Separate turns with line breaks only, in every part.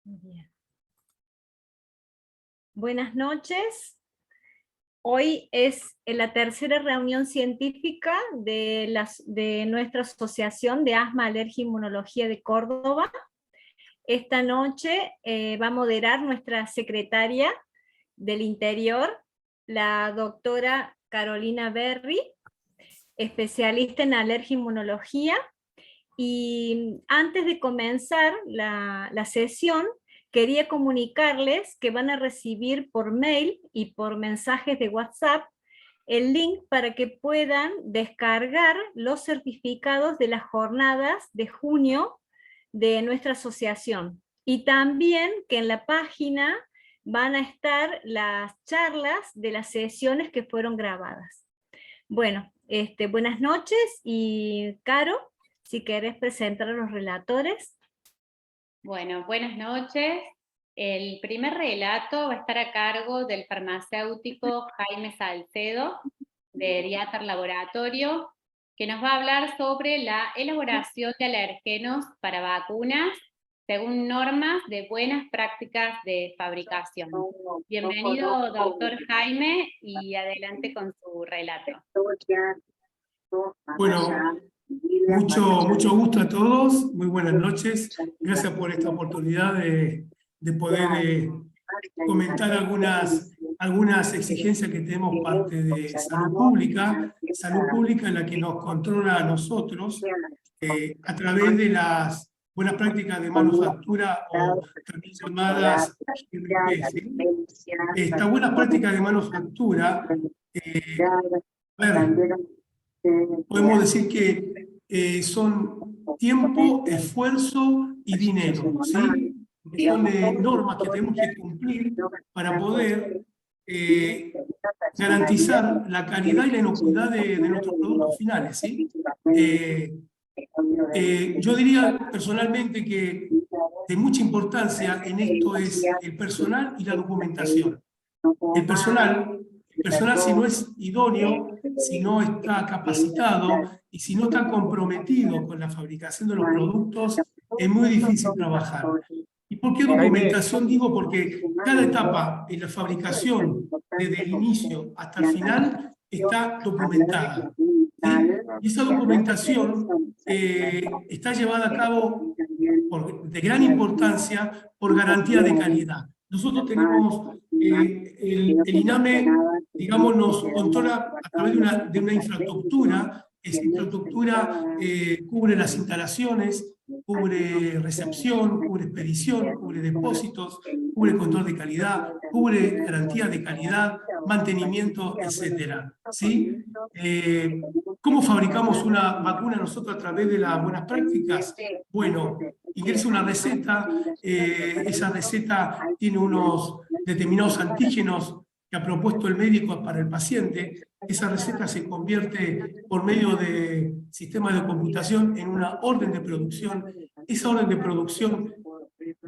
Bien. Buenas noches. Hoy es la tercera reunión científica de nuestra Asociación de Asma, Alergia e Inmunología de Córdoba. Esta noche va a moderar nuestra secretaria del Interior, la doctora Carolina Berry, especialista en alergia e inmunología. Y antes de comenzar la sesión, quería comunicarles que van a recibir por mail y por mensajes de WhatsApp el link para que puedan descargar los certificados de las jornadas de junio de nuestra asociación. Y también que en la página van a estar las charlas de las sesiones que fueron grabadas. Bueno, buenas noches y Caro, si querés presentar a los relatores.
Bueno, buenas noches. El primer relato va a estar a cargo del farmacéutico Jaime Salcedo, de Diatar Laboratorio, que nos va a hablar sobre la elaboración de alergenos para vacunas según normas de buenas prácticas de fabricación. Bienvenido, doctor Jaime, y adelante con su relato.
Bueno, mucho gusto a todos, muy buenas noches. Gracias por esta oportunidad de poder comentar algunas exigencias que tenemos parte de salud pública en la que nos controla a nosotros a través de las buenas prácticas de manufactura o también llamadas GMP, ¿sí? Estas buenas prácticas de manufactura, podemos decir que son tiempo, esfuerzo y dinero, ¿sí? Son normas que tenemos que cumplir para poder garantizar la calidad y la inocuidad de nuestros productos finales, ¿sí? Yo diría personalmente que de mucha importancia en esto es el personal y la documentación. El personal, si no es idóneo, si no está capacitado y si no está comprometido con la fabricación de los productos, es muy difícil trabajar. ¿Y por qué documentación? Digo porque cada etapa en la fabricación, desde el inicio hasta el final, está documentada, ¿sí? Y esa documentación está llevada a cabo de gran importancia por garantía de calidad. Nosotros tenemos, el INAME, digamos, nos controla a través de una infraestructura. Esa infraestructura cubre las instalaciones, cubre recepción, cubre expedición, cubre depósitos, cubre control de calidad, cubre garantía de calidad, mantenimiento, etc. ¿Sí? ¿Cómo fabricamos una vacuna nosotros a través de las buenas prácticas? Bueno, ingresa una receta, esa receta tiene unos determinados antígenos que ha propuesto el médico para el paciente. Esa receta se convierte por medio de sistemas de computación en una orden de producción. Esa orden de producción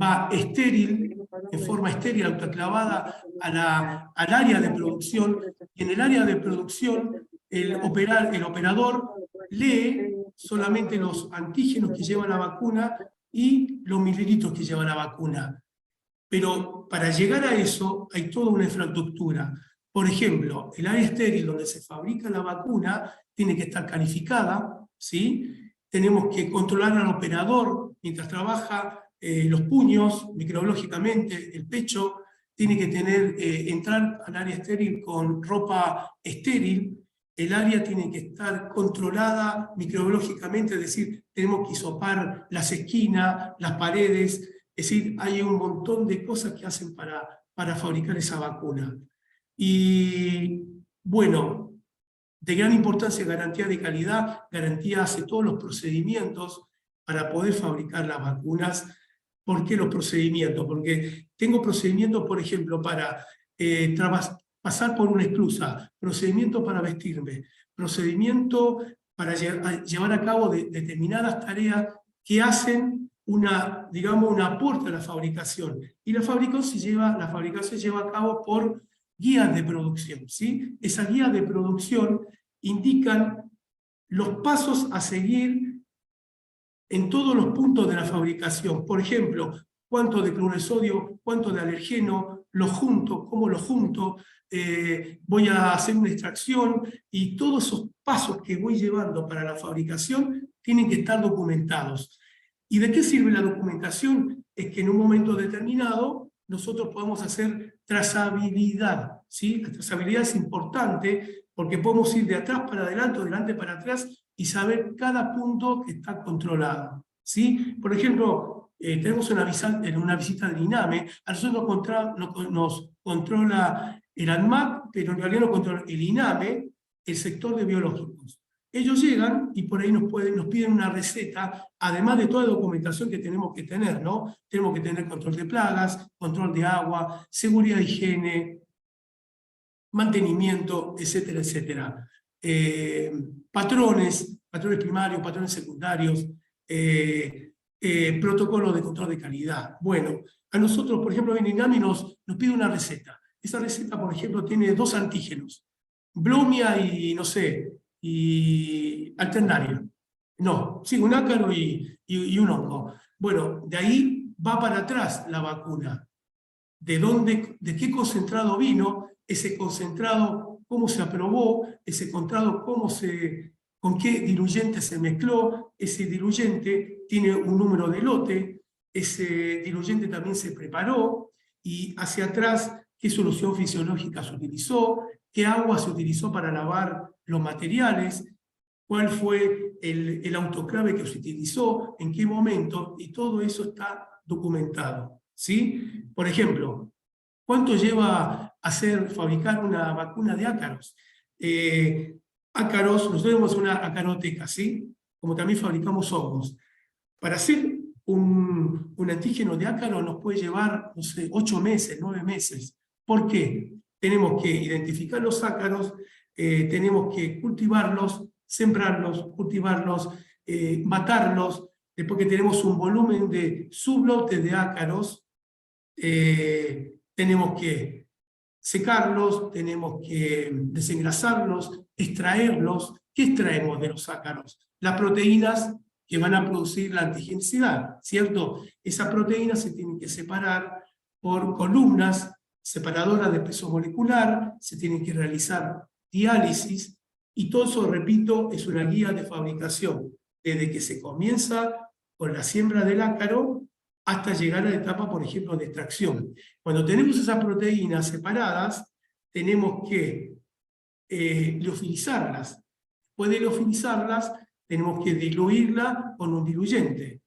va estéril, en forma estéril, autoclavada al área de producción, y en el área de producción el operador lee solamente los antígenos que lleva la vacuna y los mililitros que lleva la vacuna. Pero para llegar a eso hay toda una infraestructura. Por ejemplo, el área estéril donde se fabrica la vacuna tiene que estar calificada, ¿sí? Tenemos que controlar al operador mientras trabaja los puños, microbiológicamente, el pecho, tiene que entrar al área estéril con ropa estéril, el área tiene que estar controlada microbiológicamente, es decir, tenemos que hisopar las esquinas, las paredes, es decir, hay un montón de cosas que hacen para fabricar esa vacuna. Y bueno, de gran importancia garantía de calidad, garantía hace todos los procedimientos para poder fabricar las vacunas. ¿Por qué los procedimientos? Porque tengo procedimientos, por ejemplo, para pasar por una esclusa, procedimiento para vestirme, procedimiento para llevar a cabo determinadas tareas que hacen un aporte a la fabricación. Y la fabricación se lleva a cabo por guías de producción, ¿sí? Esas guías de producción indican los pasos a seguir en todos los puntos de la fabricación. Por ejemplo, cuánto de cloruro de sodio, cuánto de alergeno, lo junto, cómo lo junto, voy a hacer una extracción, y todos esos pasos que voy llevando para la fabricación tienen que estar documentados. ¿Y de qué sirve la documentación? Es que en un momento determinado nosotros podemos hacer trazabilidad, ¿sí? La trazabilidad es importante porque podemos ir de atrás para adelante o de adelante para atrás y saber cada punto que está controlado, ¿sí? Por ejemplo, tenemos una visita del INAME, a nosotros nos controla el ANMAT, pero en realidad nos controla el INAME, el sector de biológicos. Ellos llegan y por ahí nos piden una receta, además de toda la documentación que tenemos que tener, ¿no? Tenemos que tener control de plagas, control de agua, seguridad de higiene, mantenimiento, etcétera, etcétera. Patrones primarios, patrones secundarios, protocolos de control de calidad. Bueno, a nosotros, por ejemplo, en INAMI nos pide una receta. Esa receta, por ejemplo, tiene 2 antígenos, Blumia y, no sé, y Alternaria. No, sí, un ácaro y un hongo. Bueno, de ahí va para atrás la vacuna. ¿De qué concentrado vino? Ese concentrado, cómo se aprobó, ese concentrado, con qué diluyente se mezcló, ese diluyente tiene un número de lote, ese diluyente también se preparó, y hacia atrás, qué solución fisiológica se utilizó, qué agua se utilizó para lavar los materiales, cuál fue el autoclave que se utilizó, en qué momento, y todo eso está documentado, ¿sí? Por ejemplo, ¿cuánto lleva fabricar una vacuna de ácaros? Ácaros, nosotros tenemos una acaroteca, ¿sí? Como también fabricamos hongos. Para hacer un antígeno de ácaro nos puede llevar, no sé, 8 meses, 9 meses. ¿Por qué? Tenemos que identificar los ácaros, tenemos que cultivarlos, sembrarlos, cultivarlos, matarlos, después que tenemos un volumen de sublotes de ácaros, tenemos que secarlos, tenemos que desengrasarlos, extraerlos. ¿Qué extraemos de los ácaros? Las proteínas que van a producir la antigenicidad, ¿cierto? Esas proteínas se tienen que separar por columnas separadoras de peso molecular, se tienen que realizar diálisis, y todo eso, repito, es una guía de fabricación, desde que se comienza con la siembra del ácaro hasta llegar a la etapa, por ejemplo, de extracción. Cuando tenemos esas proteínas separadas, tenemos que liofilizarlas. Después de liofilizarlas, tenemos que diluirla con un diluyente.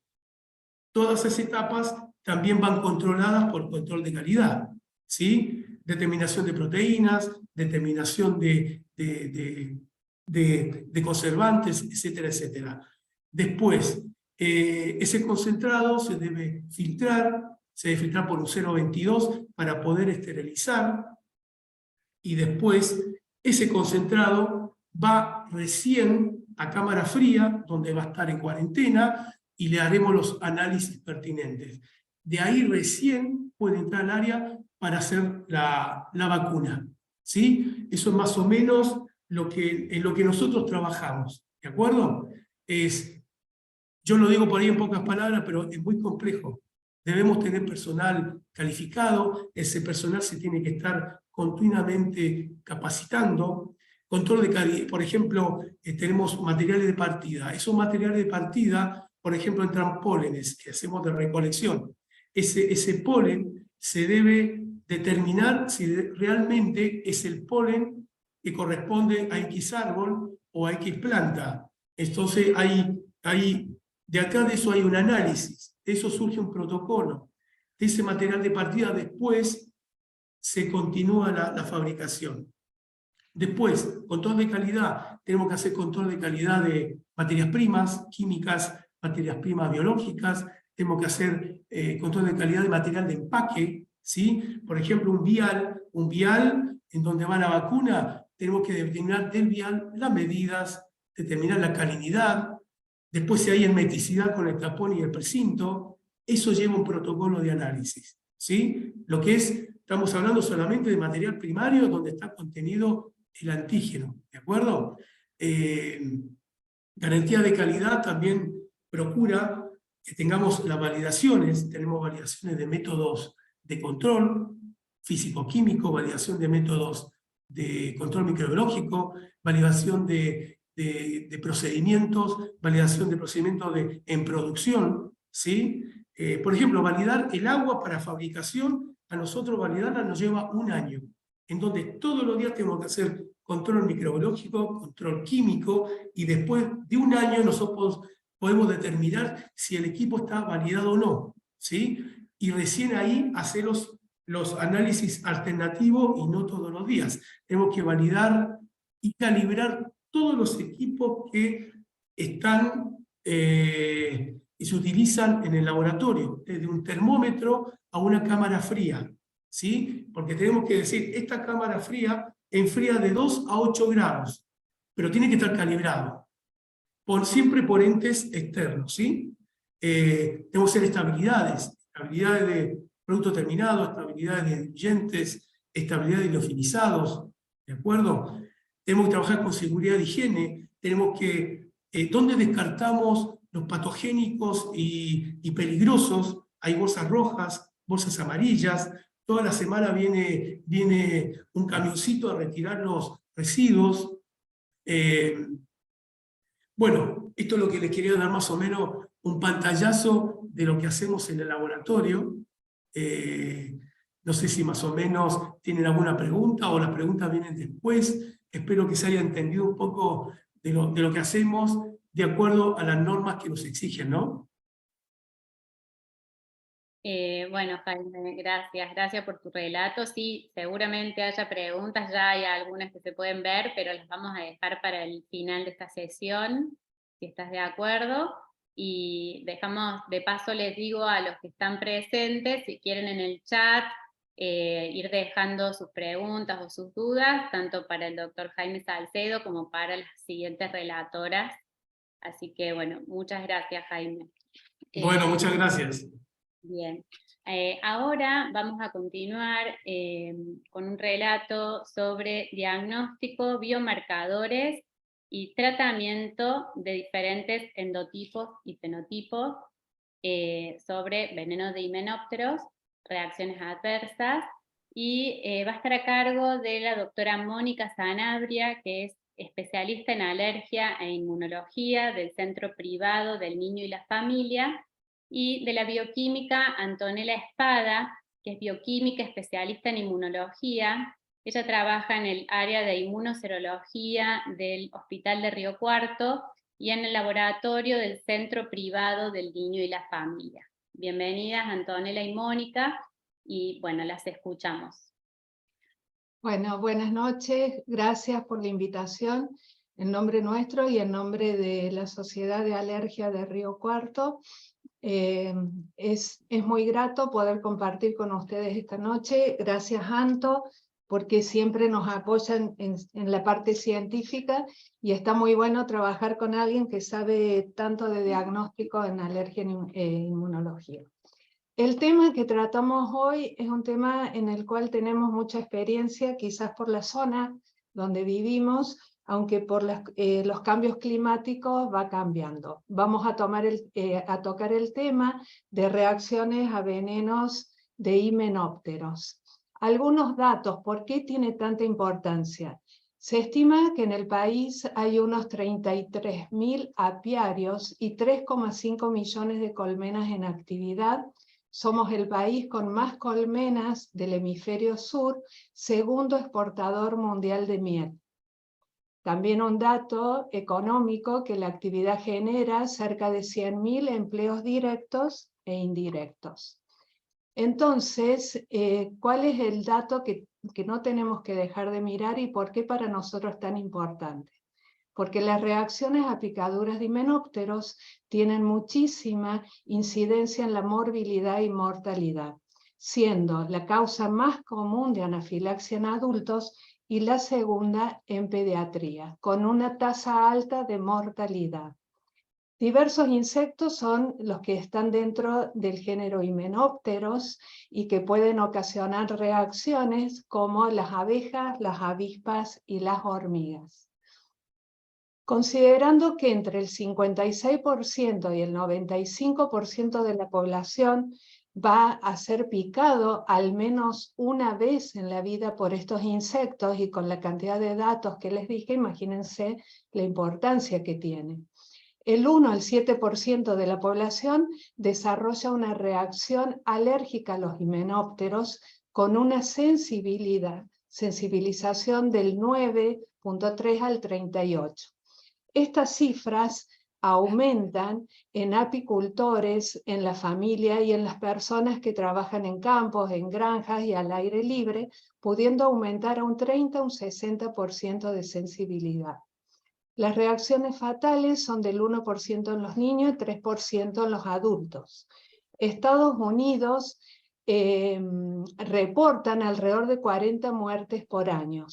Todas esas etapas también van controladas por control de calidad, ¿sí? Determinación de proteínas, determinación de conservantes, etcétera, etcétera. Después, ese concentrado se debe filtrar por un 0,22 para poder esterilizar, y después ese concentrado va recién a cámara fría, donde va a estar en cuarentena, y le haremos los análisis pertinentes. De ahí recién puede entrar al área para hacer la vacuna, ¿sí? Eso es más o menos en lo que nosotros trabajamos, ¿de acuerdo? Yo lo digo por ahí en pocas palabras, pero es muy complejo. Debemos tener personal calificado, ese personal se tiene que estar continuamente capacitando. Control de calidad, por ejemplo, tenemos materiales de partida. Esos materiales de partida, por ejemplo, entran pólenes que hacemos de recolección. Ese polen se debe determinar si realmente es el polen que corresponde a X árbol o a X planta. Entonces, de acá de eso hay un análisis, de eso surge un protocolo. De ese material de partida después se continúa la fabricación. Después, control de calidad. Tenemos que hacer control de calidad de materias primas químicas, materias primas biológicas. Tenemos que hacer control de calidad de material de empaque, ¿sí? Por ejemplo, un vial en donde va la vacuna, tenemos que determinar del vial las medidas, determinar la calinidad. Después, si hay hermeticidad con el tapón y el precinto, eso lleva un protocolo de análisis, ¿sí? Estamos hablando solamente de material primario donde está contenido el antígeno, ¿de acuerdo? Garantía de calidad también procura que tengamos las validaciones, tenemos validaciones de métodos de control físico-químico, validación de métodos de control microbiológico, validación de procedimientos, validación de procedimientos en producción, ¿sí? Por ejemplo, validar el agua para fabricación, a nosotros validarla nos lleva 1 año, en donde todos los días tenemos que hacer control microbiológico, control químico, y después de 1 año nosotros podemos determinar si el equipo está validado o no, ¿sí? Y recién ahí hacer los análisis alternativos y no todos los días. Tenemos que validar y calibrar todos los equipos que están y se utilizan en el laboratorio, desde un termómetro a una cámara fría, ¿sí? Porque tenemos que decir, esta cámara fría enfría de 2 a 8 grados, pero tiene que estar calibrado, siempre por entes externos, ¿sí? Tenemos que hacer estabilidades de producto terminado, estabilidades de diluyentes, estabilidad de liofilizados, ¿de acuerdo? Tenemos que trabajar con seguridad de higiene, tenemos que, ¿dónde descartamos los patogénicos y peligrosos? Hay bolsas rojas, bolsas amarillas, toda la semana viene un camioncito a retirar los residuos. Bueno, esto es lo que les quería dar más o menos un pantallazo de lo que hacemos en el laboratorio. No sé si más o menos tienen alguna pregunta o las preguntas vienen después. Espero que se haya entendido un poco de lo que hacemos de acuerdo a las normas que nos exigen, ¿no?
Bueno, Jaime, gracias por tu relato. Sí, seguramente haya preguntas, ya hay algunas que se pueden ver, pero las vamos a dejar para el final de esta sesión, si estás de acuerdo. Y dejamos, de paso les digo a los que están presentes, si quieren en el chat, ir dejando sus preguntas o sus dudas, tanto para el doctor Jaime Salcedo como para las siguientes relatoras. Así que bueno, muchas gracias, Jaime.
Bueno, muchas gracias.
Bien, ahora vamos a continuar con un relato sobre diagnóstico, biomarcadores y tratamiento de diferentes endotipos y fenotipos sobre venenos de himenópteros, reacciones adversas, y va a estar a cargo de la doctora Mónica Sanabria, que es especialista en alergia e inmunología del Centro Privado del Niño y la Familia, y de la bioquímica Antonella Espada, que es bioquímica especialista en inmunología. Ella trabaja en el área de inmunoserología del Hospital de Río Cuarto y en el laboratorio del Centro Privado del Niño y la Familia. Bienvenidas Antonella y Mónica, y bueno, las escuchamos.
Bueno, buenas noches, gracias por la invitación en nombre nuestro y en nombre de la Sociedad de Alergia de Río Cuarto. Es muy grato poder compartir con ustedes esta noche. Gracias, Anto, porque siempre nos apoyan en la parte científica y está muy bueno trabajar con alguien que sabe tanto de diagnóstico en alergia e inmunología. El tema que tratamos hoy es un tema en el cual tenemos mucha experiencia, quizás por la zona donde vivimos, aunque por los cambios climáticos va cambiando. Vamos a tocar el tema de reacciones a venenos de himenópteros. Algunos datos, ¿por qué tiene tanta importancia? Se estima que en el país hay unos 33.000 apiarios y 3,5 millones de colmenas en actividad. Somos el país con más colmenas del hemisferio sur, segundo exportador mundial de miel. También un dato económico que la actividad genera cerca de 100.000 empleos directos e indirectos. Entonces, ¿cuál es el dato que no tenemos que dejar de mirar y por qué para nosotros es tan importante? Porque las reacciones a picaduras de himenópteros tienen muchísima incidencia en la morbilidad y mortalidad, siendo la causa más común de anafilaxia en adultos y la segunda en pediatría, con una tasa alta de mortalidad. Diversos insectos son los que están dentro del género himenópteros y que pueden ocasionar reacciones como las abejas, las avispas y las hormigas. Considerando que entre el 56% y el 95% de la población va a ser picado al menos una vez en la vida por estos insectos, y con la cantidad de datos que les dije, imagínense la importancia que tiene. El 1 al 7% de la población desarrolla una reacción alérgica a los himenópteros con una sensibilización del 9.3 al 38. Estas cifras aumentan en apicultores, en la familia y en las personas que trabajan en campos, en granjas y al aire libre, pudiendo aumentar a un 30 a un 60% de sensibilidad. Las reacciones fatales son del 1% en los niños y 3% en los adultos. Estados Unidos reportan alrededor de 40 muertes por año.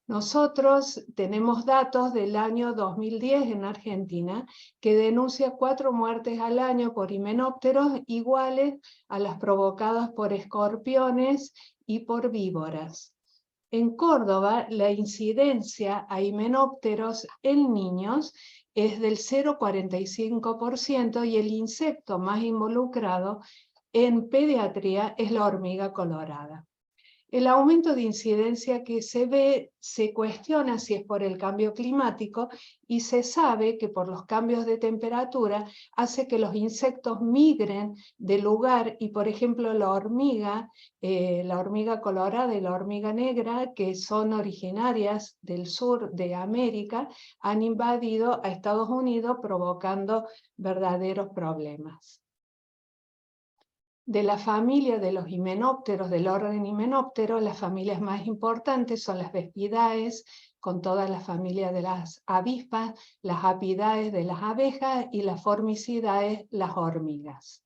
Nosotros tenemos datos del año 2010 en Argentina que denuncia 4 muertes al año por himenópteros iguales a las provocadas por escorpiones y por víboras. En Córdoba, la incidencia a himenópteros en niños es del 0,45% y el insecto más involucrado en pediatría es la hormiga colorada. El aumento de incidencia que se ve se cuestiona si es por el cambio climático, y se sabe que por los cambios de temperatura hace que los insectos migren de lugar, y por ejemplo la hormiga colorada y la hormiga negra, que son originarias del sur de América, han invadido a Estados Unidos provocando verdaderos problemas. De la familia de los himenópteros, del orden himenóptero, las familias más importantes son las Vespidae, con toda la familia de las avispas, las Apidae de las abejas y las Formicidae, las hormigas.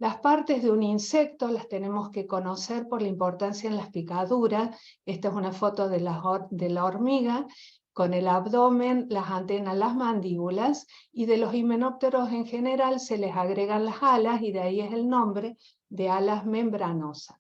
Las partes de un insecto las tenemos que conocer por la importancia en las picaduras. Esta es una foto de la hormiga, con el abdomen, las antenas, las mandíbulas, y de los himenópteros en general se les agregan las alas, y de ahí es el nombre de alas membranosas.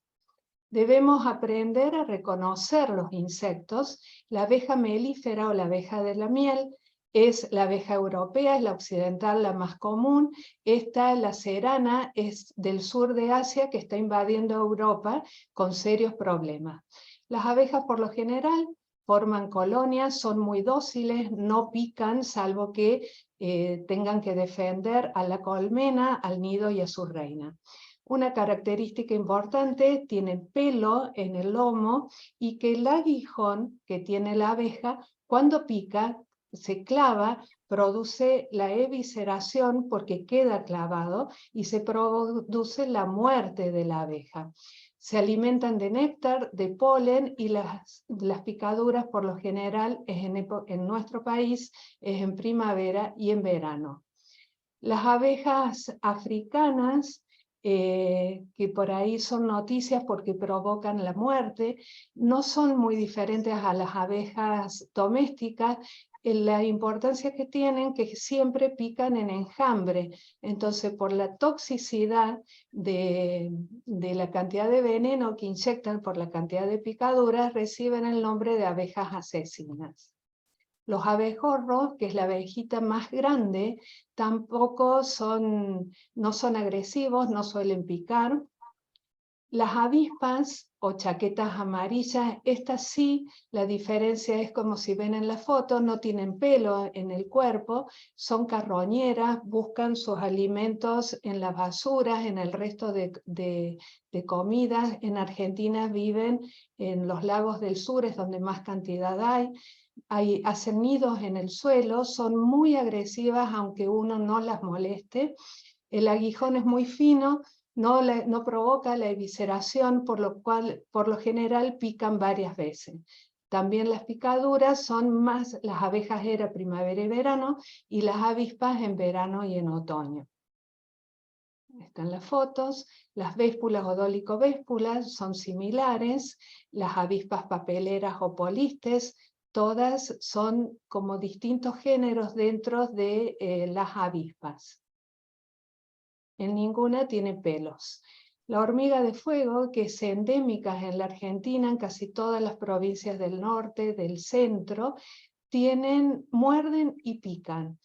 Debemos aprender a reconocer los insectos. La abeja melífera o la abeja de la miel es la abeja europea, es la occidental, la más común. Esta, la cerana, es del sur de Asia, que está invadiendo Europa con serios problemas. Las abejas por lo general forman colonias, son muy dóciles, no pican, salvo que tengan que defender a la colmena, al nido y a su reina. Una característica importante, tiene pelo en el lomo, y que el aguijón que tiene la abeja, cuando pica, se clava, produce la evisceración porque queda clavado, y se produce la muerte de la abeja. Se alimentan de néctar, de polen, y las picaduras por lo general en nuestro país es en primavera y en verano. Las abejas africanas, que por ahí son noticias porque provocan la muerte, no son muy diferentes a las abejas domésticas, en la importancia que tienen, que siempre pican en enjambre. Entonces, por la toxicidad de la cantidad de veneno que inyectan, por la cantidad de picaduras, reciben el nombre de abejas asesinas. Los abejorros, que es la abejita más grande, tampoco no son agresivos, no suelen picar. Las avispas o chaquetas amarillas, estas sí, la diferencia es como si ven en la foto, no tienen pelo en el cuerpo, son carroñeras, buscan sus alimentos en las basuras, en el resto de comidas. En Argentina viven en los lagos del sur, es donde más cantidad hay. Hacen nidos en el suelo, son muy agresivas aunque uno no las moleste. El aguijón es muy fino, no provoca la evisceración, por lo cual por lo general pican varias veces. También las picaduras son más las abejas primavera y verano, y las avispas en verano y en otoño. Están las fotos. Las véspulas o dolicovépulas son similares. Las avispas papeleras o polistes, todas son como distintos géneros dentro de las avispas. En ninguna tiene pelos. La hormiga de fuego, que es endémica en la Argentina, en casi todas las provincias del norte, del centro, muerden y pican.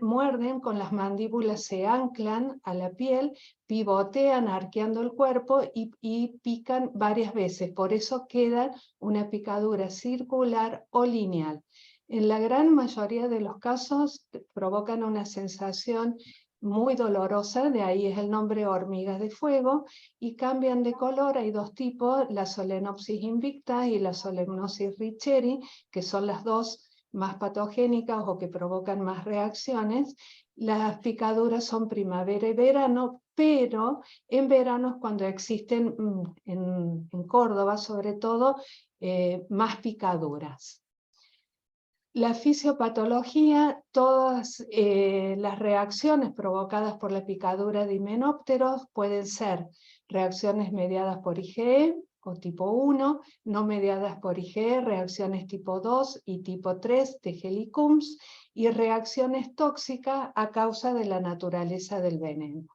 Muerden con las mandíbulas, se anclan a la piel, pivotean arqueando el cuerpo y pican varias veces. Por eso queda una picadura circular o lineal. En la gran mayoría de los casos provocan una sensación muy dolorosa, de ahí es el nombre hormigas de fuego, y cambian de color. Hay dos tipos, la Solenopsis invicta y la Solenopsis richeri, que son las dos más patogénicas o que provocan más reacciones. Las picaduras son primavera y verano, pero en verano es cuando existen, en Córdoba sobre todo, más picaduras. La fisiopatología, todas las reacciones provocadas por la picadura de himenópteros pueden ser reacciones mediadas por IgE o tipo 1, no mediadas por IgE, reacciones tipo 2 y tipo 3 de Helicums, y reacciones tóxicas a causa de la naturaleza del veneno.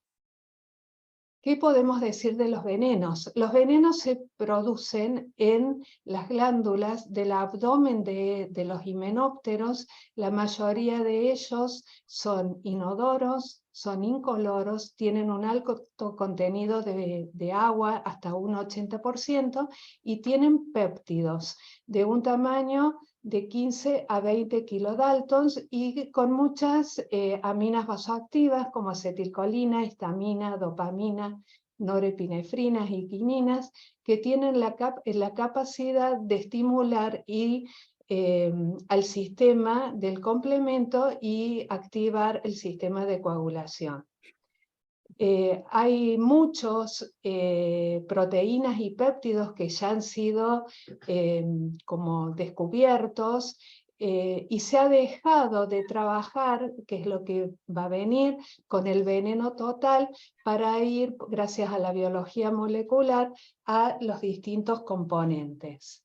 ¿Qué podemos decir de los venenos? Los venenos se producen en las glándulas del abdomen de los himenópteros. La mayoría de ellos son inodoros, son incoloros, tienen un alto contenido de agua, hasta un 80%, y tienen péptidos de un tamaño de 15 a 20 kilodaltons y con muchas aminas vasoactivas como acetilcolina, histamina, dopamina, norepinefrinas y quininas, que tienen la capacidad de estimular al sistema del complemento y activar el sistema de coagulación. Hay muchos proteínas y péptidos que ya han sido como descubiertos, y se ha dejado de trabajar, que es lo que va a venir, con el veneno total para ir, gracias a la biología molecular, a los distintos componentes.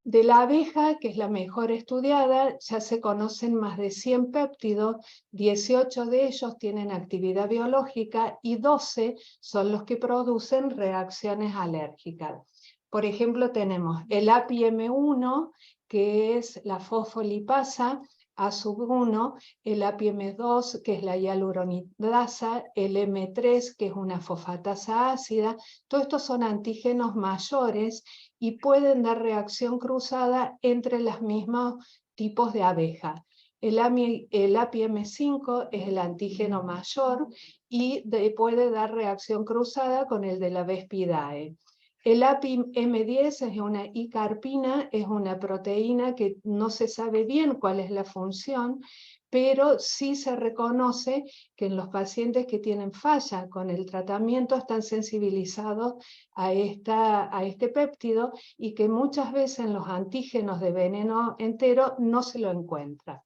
De la abeja, que es la mejor estudiada, ya se conocen más de 100 péptidos, 18 de ellos tienen actividad biológica y 12 son los que producen reacciones alérgicas. Por ejemplo, tenemos el APM1, que es la fosfolipasa A1, el APM2, que es la hialuronidasa, el M3, que es una fosfatasa ácida. Todos estos son antígenos mayores y pueden dar reacción cruzada entre los mismos tipos de abeja. El APM5 es el antígeno mayor y puede dar reacción cruzada con el de la Vespidae. El APM10 es una I-carpina, es una proteína que no se sabe bien cuál es la función, pero sí se reconoce que en los pacientes que tienen falla con el tratamiento están sensibilizados a este péptido, y que muchas veces en los antígenos de veneno entero no se lo encuentra.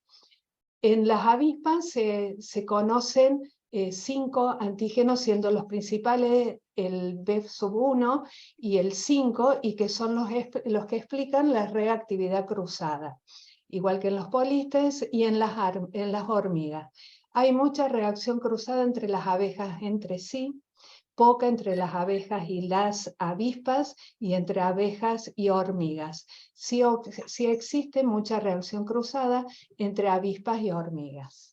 En las avispas se conocen 5 antígenos, siendo los principales el BEF1 y el 5, y que son los que explican la reactividad cruzada, igual que en los polistes y en las hormigas. Hay mucha reacción cruzada entre las abejas entre sí, poca entre las abejas y las avispas, y entre abejas y hormigas. Sí existe mucha reacción cruzada entre avispas y hormigas.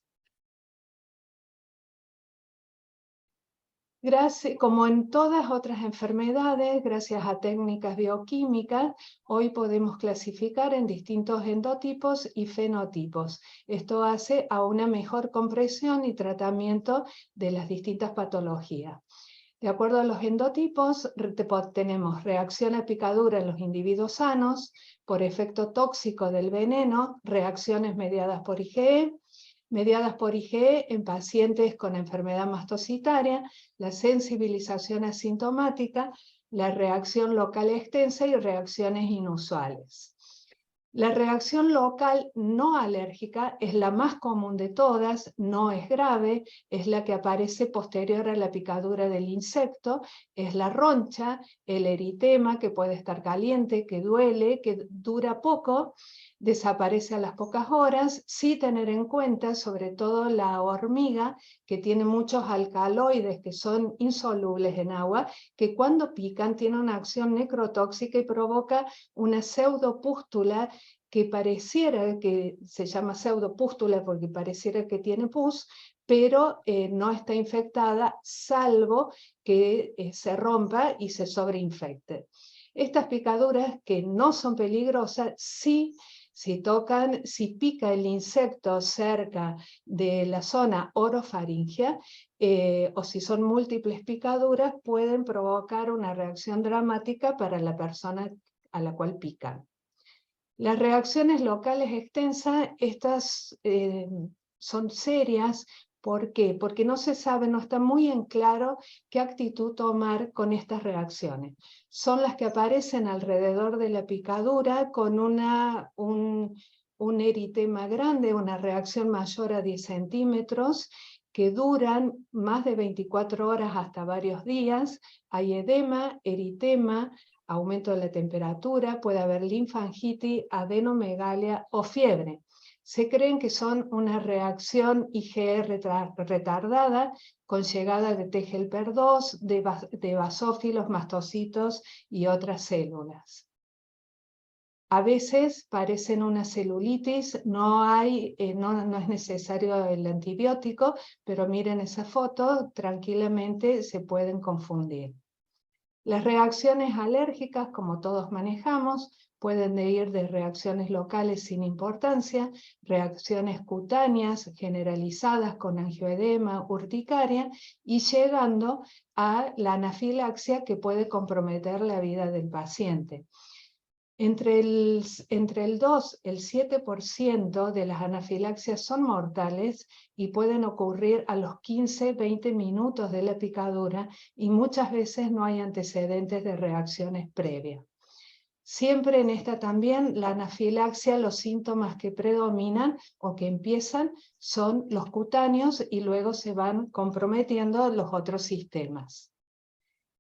Como en todas otras enfermedades, gracias a técnicas bioquímicas, hoy podemos clasificar en distintos endotipos y fenotipos. Esto hace a una mejor comprensión y tratamiento de las distintas patologías. De acuerdo a los endotipos, tenemos reacción a picadura en los individuos sanos, por efecto tóxico del veneno, reacciones mediadas por IgE en pacientes con enfermedad mastocitaria, la sensibilización asintomática, la reacción local extensa y reacciones inusuales. La reacción local no alérgica es la más común de todas, no es grave, es la que aparece posterior a la picadura del insecto, es la roncha, el eritema, que puede estar caliente, que duele, que dura poco, desaparece a las pocas horas. Sí tener en cuenta, sobre todo la hormiga, que tiene muchos alcaloides que son insolubles en agua, que cuando pican tiene una acción necrotóxica y provoca una pseudopústula que pareciera que se llama pseudopústula porque pareciera que tiene pus, pero no está infectada, salvo que se rompa y se sobreinfecte. Estas picaduras, que no son peligrosas, sí, si pica el insecto cerca de la zona orofaringea, o si son múltiples picaduras, pueden provocar una reacción dramática para la persona a la cual pican. Las reacciones locales extensas, estas son serias. ¿Por qué? Porque no se sabe, no está muy en claro qué actitud tomar con estas reacciones. Son las que aparecen alrededor de la picadura con un eritema grande, una reacción mayor a 10 centímetros, que duran más de 24 horas hasta varios días. Hay edema, eritema, aumento de la temperatura, puede haber linfangitis, adenomegalia o fiebre. Se creen que son una reacción IgE retardada con llegada de T helper 2, de basófilos, mastocitos y otras células. A veces parecen una celulitis, no es necesario el antibiótico, pero miren esa foto, tranquilamente se pueden confundir. Las reacciones alérgicas, como todos manejamos, pueden ir de reacciones locales sin importancia, reacciones cutáneas generalizadas con angioedema, urticaria, y llegando a la anafilaxia, que puede comprometer la vida del paciente. Entre el 2 y el 7% de las anafilaxias son mortales y pueden ocurrir a los 15-20 minutos de la picadura, y muchas veces no hay antecedentes de reacciones previas. Siempre en esta también, la anafilaxia, los síntomas que predominan o que empiezan son los cutáneos y luego se van comprometiendo los otros sistemas.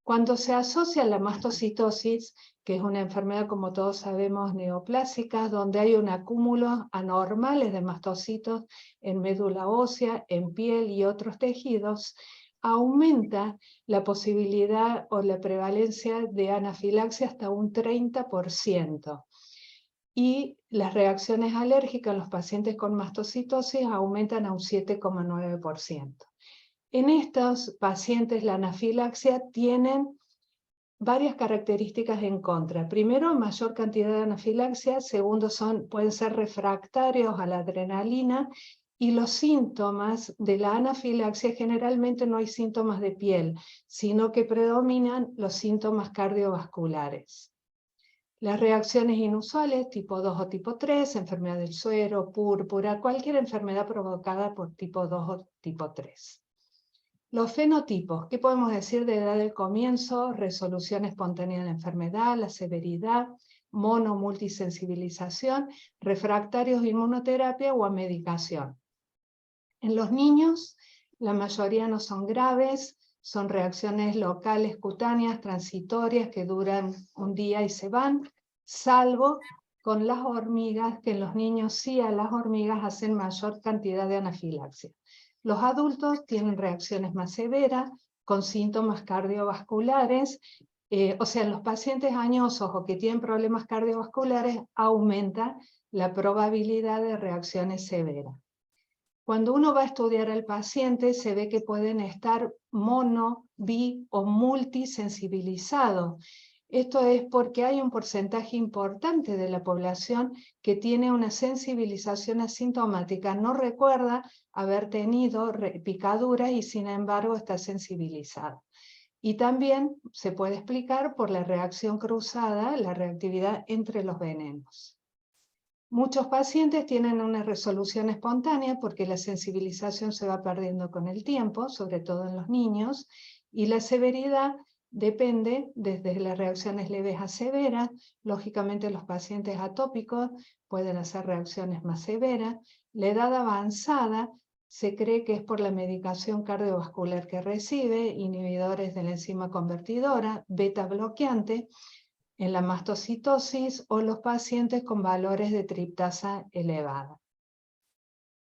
Cuando se asocia la mastocitosis, que es una enfermedad, como todos sabemos, neoplásica, donde hay un acúmulo anormales de mastocitos en médula ósea, en piel y otros tejidos, aumenta la posibilidad o la prevalencia de anafilaxia hasta un 30%. Y las reacciones alérgicas en los pacientes con mastocitosis aumentan a un 7,9%. En estos pacientes la anafilaxia tienen varias características en contra. Primero, mayor cantidad de anafilaxia. Segundo, pueden ser refractarios a la adrenalina. Y los síntomas de la anafilaxia, generalmente no hay síntomas de piel, sino que predominan los síntomas cardiovasculares. Las reacciones inusuales, tipo 2 o tipo 3, enfermedad del suero, púrpura, cualquier enfermedad provocada por tipo 2 o tipo 3. Los fenotipos, ¿qué podemos decir de edad del comienzo? Resolución espontánea de la enfermedad, la severidad, multisensibilización, refractarios a inmunoterapia o a medicación. En los niños, la mayoría no son graves, son reacciones locales cutáneas transitorias que duran un día y se van, salvo con las hormigas, que en los niños sí, a las hormigas hacen mayor cantidad de anafilaxia. Los adultos tienen reacciones más severas, con síntomas cardiovasculares, o sea, en los pacientes añosos o que tienen problemas cardiovasculares aumenta la probabilidad de reacciones severas. Cuando uno va a estudiar al paciente, se ve que pueden estar mono, bi o multisensibilizados. Esto es porque hay un porcentaje importante de la población que tiene una sensibilización asintomática, no recuerda haber tenido picaduras y sin embargo está sensibilizado. Y también se puede explicar por la reacción cruzada, la reactividad entre los venenos. Muchos pacientes tienen una resolución espontánea porque la sensibilización se va perdiendo con el tiempo, sobre todo en los niños, y la severidad depende desde las reacciones leves a severas. Lógicamente los pacientes atópicos pueden hacer reacciones más severas. La edad avanzada se cree que es por la medicación cardiovascular que recibe, inhibidores de la enzima convertidora, beta bloqueante. en la mastocitosis o los pacientes con valores de triptasa elevada.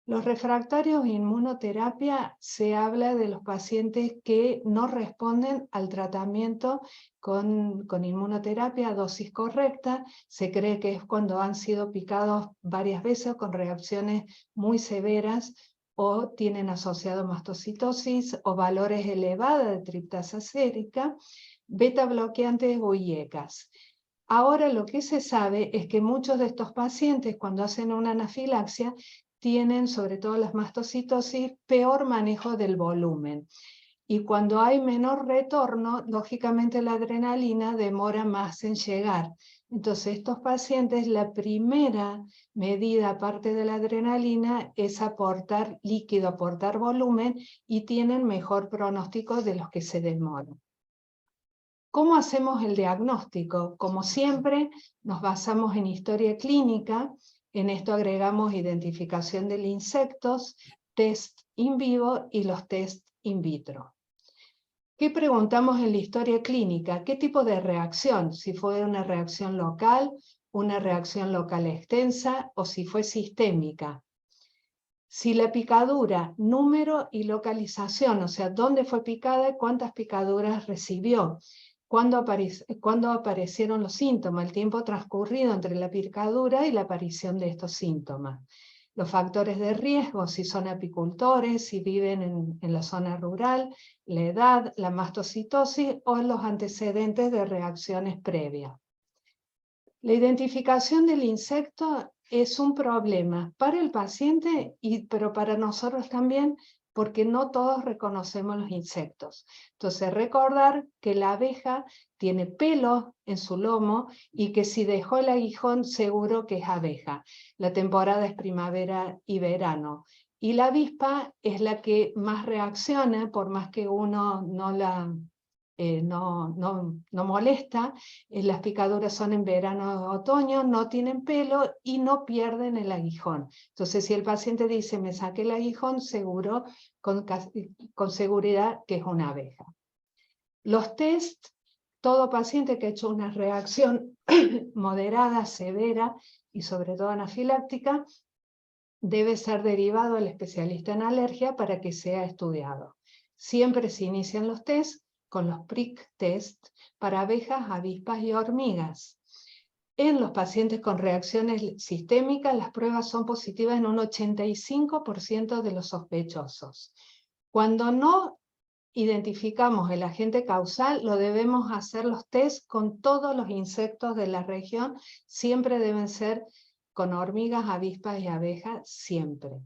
Los refractarios a inmunoterapia se habla de los pacientes que no responden al tratamiento con inmunoterapia a dosis correcta. Se cree que es cuando han sido picados varias veces con reacciones muy severas o tienen asociado mastocitosis o valores elevados de triptasa sérica, beta bloqueantes o IECAS. Ahora lo que se sabe es que muchos de estos pacientes cuando hacen una anafilaxia tienen, sobre todo las mastocitosis, peor manejo del volumen. Y cuando hay menor retorno, lógicamente la adrenalina demora más en llegar. Entonces, estos pacientes, la primera medida, aparte de la adrenalina, es aportar líquido, aportar volumen, y tienen mejor pronóstico de los que se demoran. ¿Cómo hacemos el diagnóstico? Como siempre, nos basamos en historia clínica. En esto agregamos identificación de insectos, test in vivo y los test in vitro. ¿Qué preguntamos en la historia clínica? ¿Qué tipo de reacción? Si fue una reacción local extensa o si fue sistémica. Si la picadura, número y localización, o sea, dónde fue picada y cuántas picaduras recibió. ¿Cuándo aparecieron los síntomas? El tiempo transcurrido entre la picadura y la aparición de estos síntomas. Los factores de riesgo, si son apicultores, si viven en la zona rural, la edad, la mastocitosis o los antecedentes de reacciones previas. La identificación del insecto es un problema para el paciente, pero para nosotros también, porque no todos reconocemos los insectos. Entonces, recordar que la abeja tiene pelo en su lomo y que si dejó el aguijón, seguro que es abeja. La temporada es primavera y verano. Y la avispa es la que más reacciona, por más que uno no molesta. Las picaduras son en verano o otoño, no tienen pelo y no pierden el aguijón. Entonces, si el paciente dice, me saqué el aguijón, seguro, con seguridad que es una abeja. Los test, todo paciente que ha hecho una reacción moderada, severa y sobre todo anafiláctica, debe ser derivado al especialista en alergia para que sea estudiado. Siempre se inician los test con los prick test para abejas, avispas y hormigas. En los pacientes con reacciones sistémicas, las pruebas son positivas en un 85% de los sospechosos. Cuando no identificamos el agente causal, lo debemos hacer los test con todos los insectos de la región. Siempre deben ser con hormigas, avispas y abejas, siempre.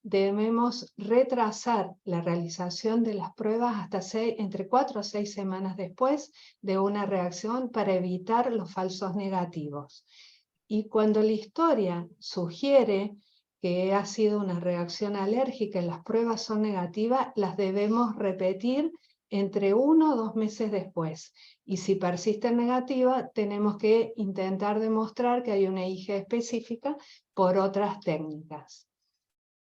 Debemos retrasar la realización de las pruebas hasta entre 4 o 6 semanas después de una reacción para evitar los falsos negativos. Y cuando la historia sugiere que ha sido una reacción alérgica y las pruebas son negativas, las debemos repetir entre 1 o 2 meses después. Y si persiste negativa, tenemos que intentar demostrar que hay una IgE específica por otras técnicas.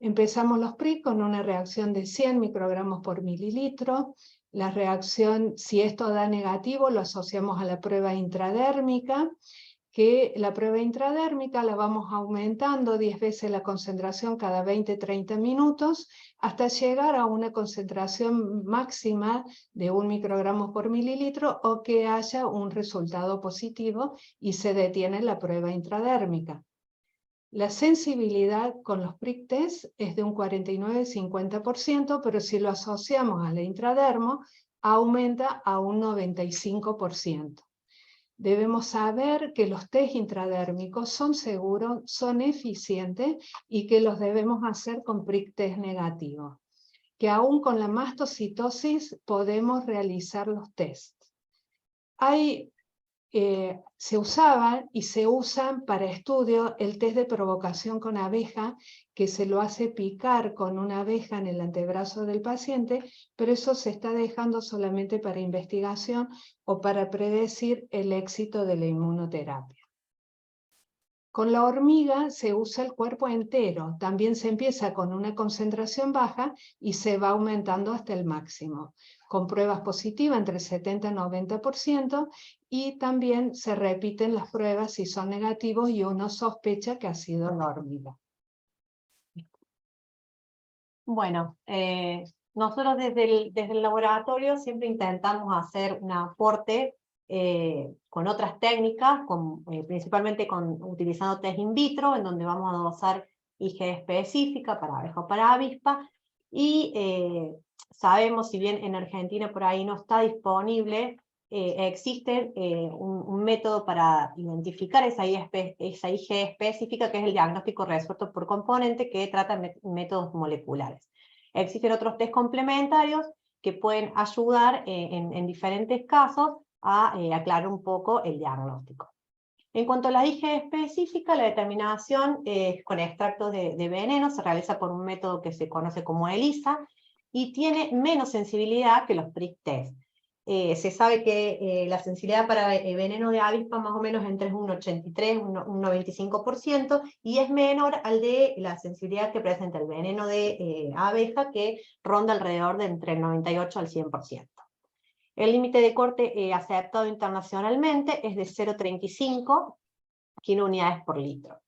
Empezamos los PRIC con una reacción de 100 microgramos por mililitro. La reacción, si esto da negativo, lo asociamos a la prueba intradérmica, que la prueba intradérmica la vamos aumentando 10 veces la concentración cada 20-30 minutos hasta llegar a una concentración máxima de 1 microgramo por mililitro o que haya un resultado positivo y se detiene la prueba intradérmica. La sensibilidad con los prick test es de un 49-50%, pero si lo asociamos a la intradermo, aumenta a un 95%. Debemos saber que los test intradérmicos son seguros, son eficientes y que los debemos hacer con prick test negativo. Que aún con la mastocitosis podemos realizar los tests. Se usaba y se usan para estudio el test de provocación con abeja, que se lo hace picar con una abeja en el antebrazo del paciente, pero eso se está dejando solamente para investigación o para predecir el éxito de la inmunoterapia. Con la hormiga se usa el cuerpo entero, también se empieza con una concentración baja y se va aumentando hasta el máximo, con pruebas positivas entre 70 y 90%, y también se repiten las pruebas si son negativos y uno sospecha que ha sido la hormiga.
Bueno, nosotros desde el laboratorio siempre intentamos hacer un aporte con otras técnicas, principalmente utilizando test in vitro, en donde vamos a dosar IgE específica para abeja o para avispa, y sabemos, si bien en Argentina por ahí no está disponible, existe un método para identificar esa IgE específica, que es el diagnóstico resuelto por componente, que trata métodos moleculares. Existen otros test complementarios que pueden ayudar en diferentes casos a aclarar un poco el diagnóstico. En cuanto a la IgE específica, la determinación con extractos de veneno se realiza por un método que se conoce como ELISA y tiene menos sensibilidad que los prick test. Se sabe que la sensibilidad para veneno de avispa más o menos entre un 83 y un 95%, y es menor al de la sensibilidad que presenta el veneno de abeja, que ronda alrededor de entre el 98 al 100%. El límite de corte aceptado internacionalmente es de 0,35 kilounidades por litro.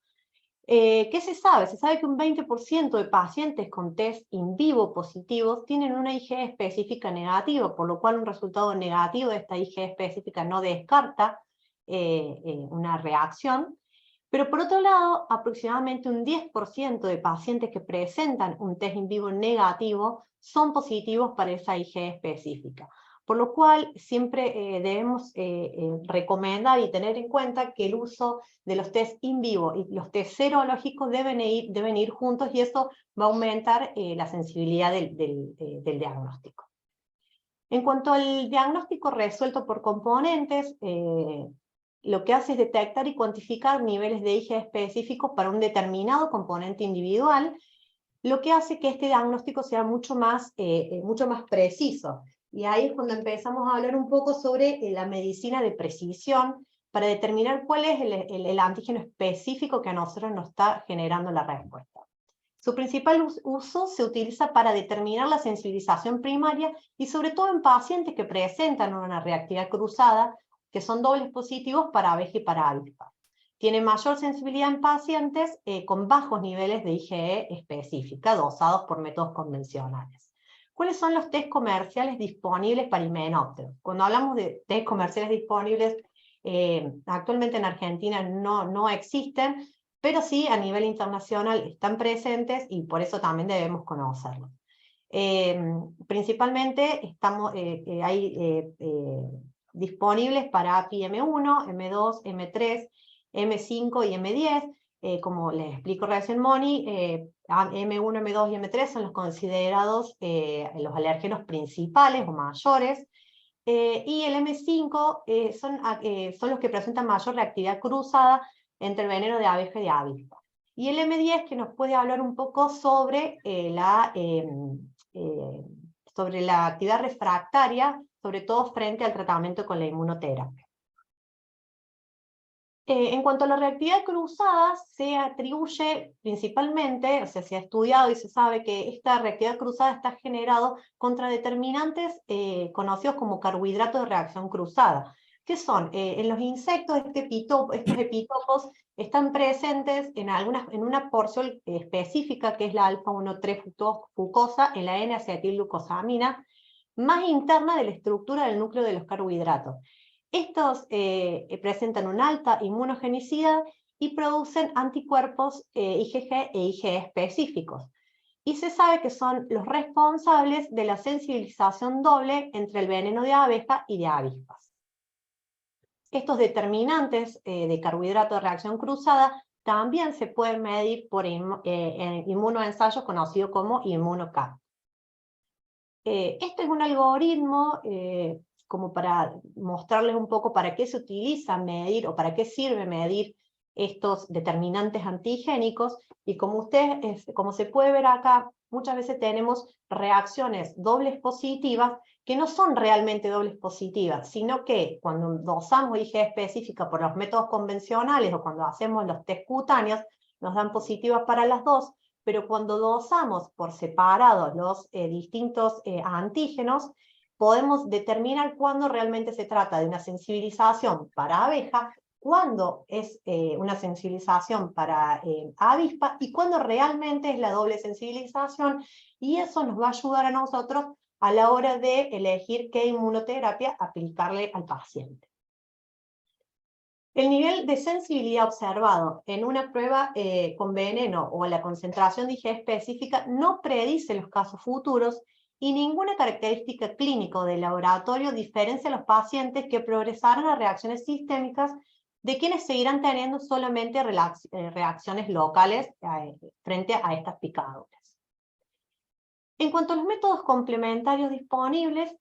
¿Qué se sabe? Se sabe que un 20% de pacientes con test in vivo positivos tienen una IgE específica negativa, por lo cual un resultado negativo de esta IgE específica no descarta una reacción. Pero por otro lado, aproximadamente un 10% de pacientes que presentan un test in vivo negativo son positivos para esa IgE específica. Por lo cual siempre debemos recomendar y tener en cuenta que el uso de los test in vivo y los test serológicos deben ir juntos, y eso va a aumentar la sensibilidad del diagnóstico. En cuanto al diagnóstico resuelto por componentes, lo que hace es detectar y cuantificar niveles de IgE específicos para un determinado componente individual, lo que hace que este diagnóstico sea mucho más preciso. Y ahí es cuando empezamos a hablar un poco sobre la medicina de precisión, para determinar cuál es el antígeno específico que a nosotros nos está generando la respuesta. Su principal uso se utiliza para determinar la sensibilización primaria, y sobre todo en pacientes que presentan una reactividad cruzada, que son dobles positivos para abeja y para avispa. Tiene mayor sensibilidad en pacientes con bajos niveles de IgE específica, dosados por métodos convencionales. ¿Cuáles son los test comerciales disponibles para himenópteros? Cuando hablamos de test comerciales disponibles, actualmente en Argentina no existen, pero sí a nivel internacional están presentes, y por eso también debemos conocerlos. Principalmente hay disponibles para API M1, M2, M3, M5 y M10, como les explico recién Moni. M1, M2 y M3 son los considerados los alérgenos principales o mayores, y el M5 son los que presentan mayor reactividad cruzada entre el veneno de abeja y de avispa. Y el M10, que nos puede hablar un poco sobre la actividad refractaria, sobre todo frente al tratamiento con la inmunoterapia. En cuanto a la reactividad cruzada, se atribuye principalmente, o sea, se ha estudiado y se sabe que esta reactividad cruzada está generada contra determinantes conocidos como carbohidratos de reacción cruzada. ¿Qué son? En los insectos estos epitopos están presentes en una porción específica, que es la alfa-1,3 fucosa, en la N-acetilglucosamina, más interna de la estructura del núcleo de los carbohidratos. Estos presentan una alta inmunogenicidad y producen anticuerpos IgG e IgE específicos. Y se sabe que son los responsables de la sensibilización doble entre el veneno de abeja y de avispas. Estos determinantes de carbohidrato de reacción cruzada también se pueden medir por inmunoensayos conocido como ImmunoCAP. Este es un algoritmo como para mostrarles un poco para qué se utiliza medir, o para qué sirve medir estos determinantes antigénicos, y como se puede ver acá, muchas veces tenemos reacciones dobles positivas que no son realmente dobles positivas, sino que cuando dosamos IgE específica por los métodos convencionales o cuando hacemos los test cutáneos, nos dan positivas para las dos, pero cuando dosamos por separado los distintos antígenos, podemos determinar cuándo realmente se trata de una sensibilización para abeja, cuándo es una sensibilización para avispa y cuándo realmente es la doble sensibilización, y eso nos va a ayudar a nosotros a la hora de elegir qué inmunoterapia aplicarle al paciente. El nivel de sensibilidad observado en una prueba con veneno o la concentración de IgE específica no predice los casos futuros, y ninguna característica clínica del laboratorio diferencia a los pacientes que progresarán a reacciones sistémicas de quienes seguirán teniendo solamente reacciones locales frente a estas picaduras. En cuanto a los métodos complementarios disponibles,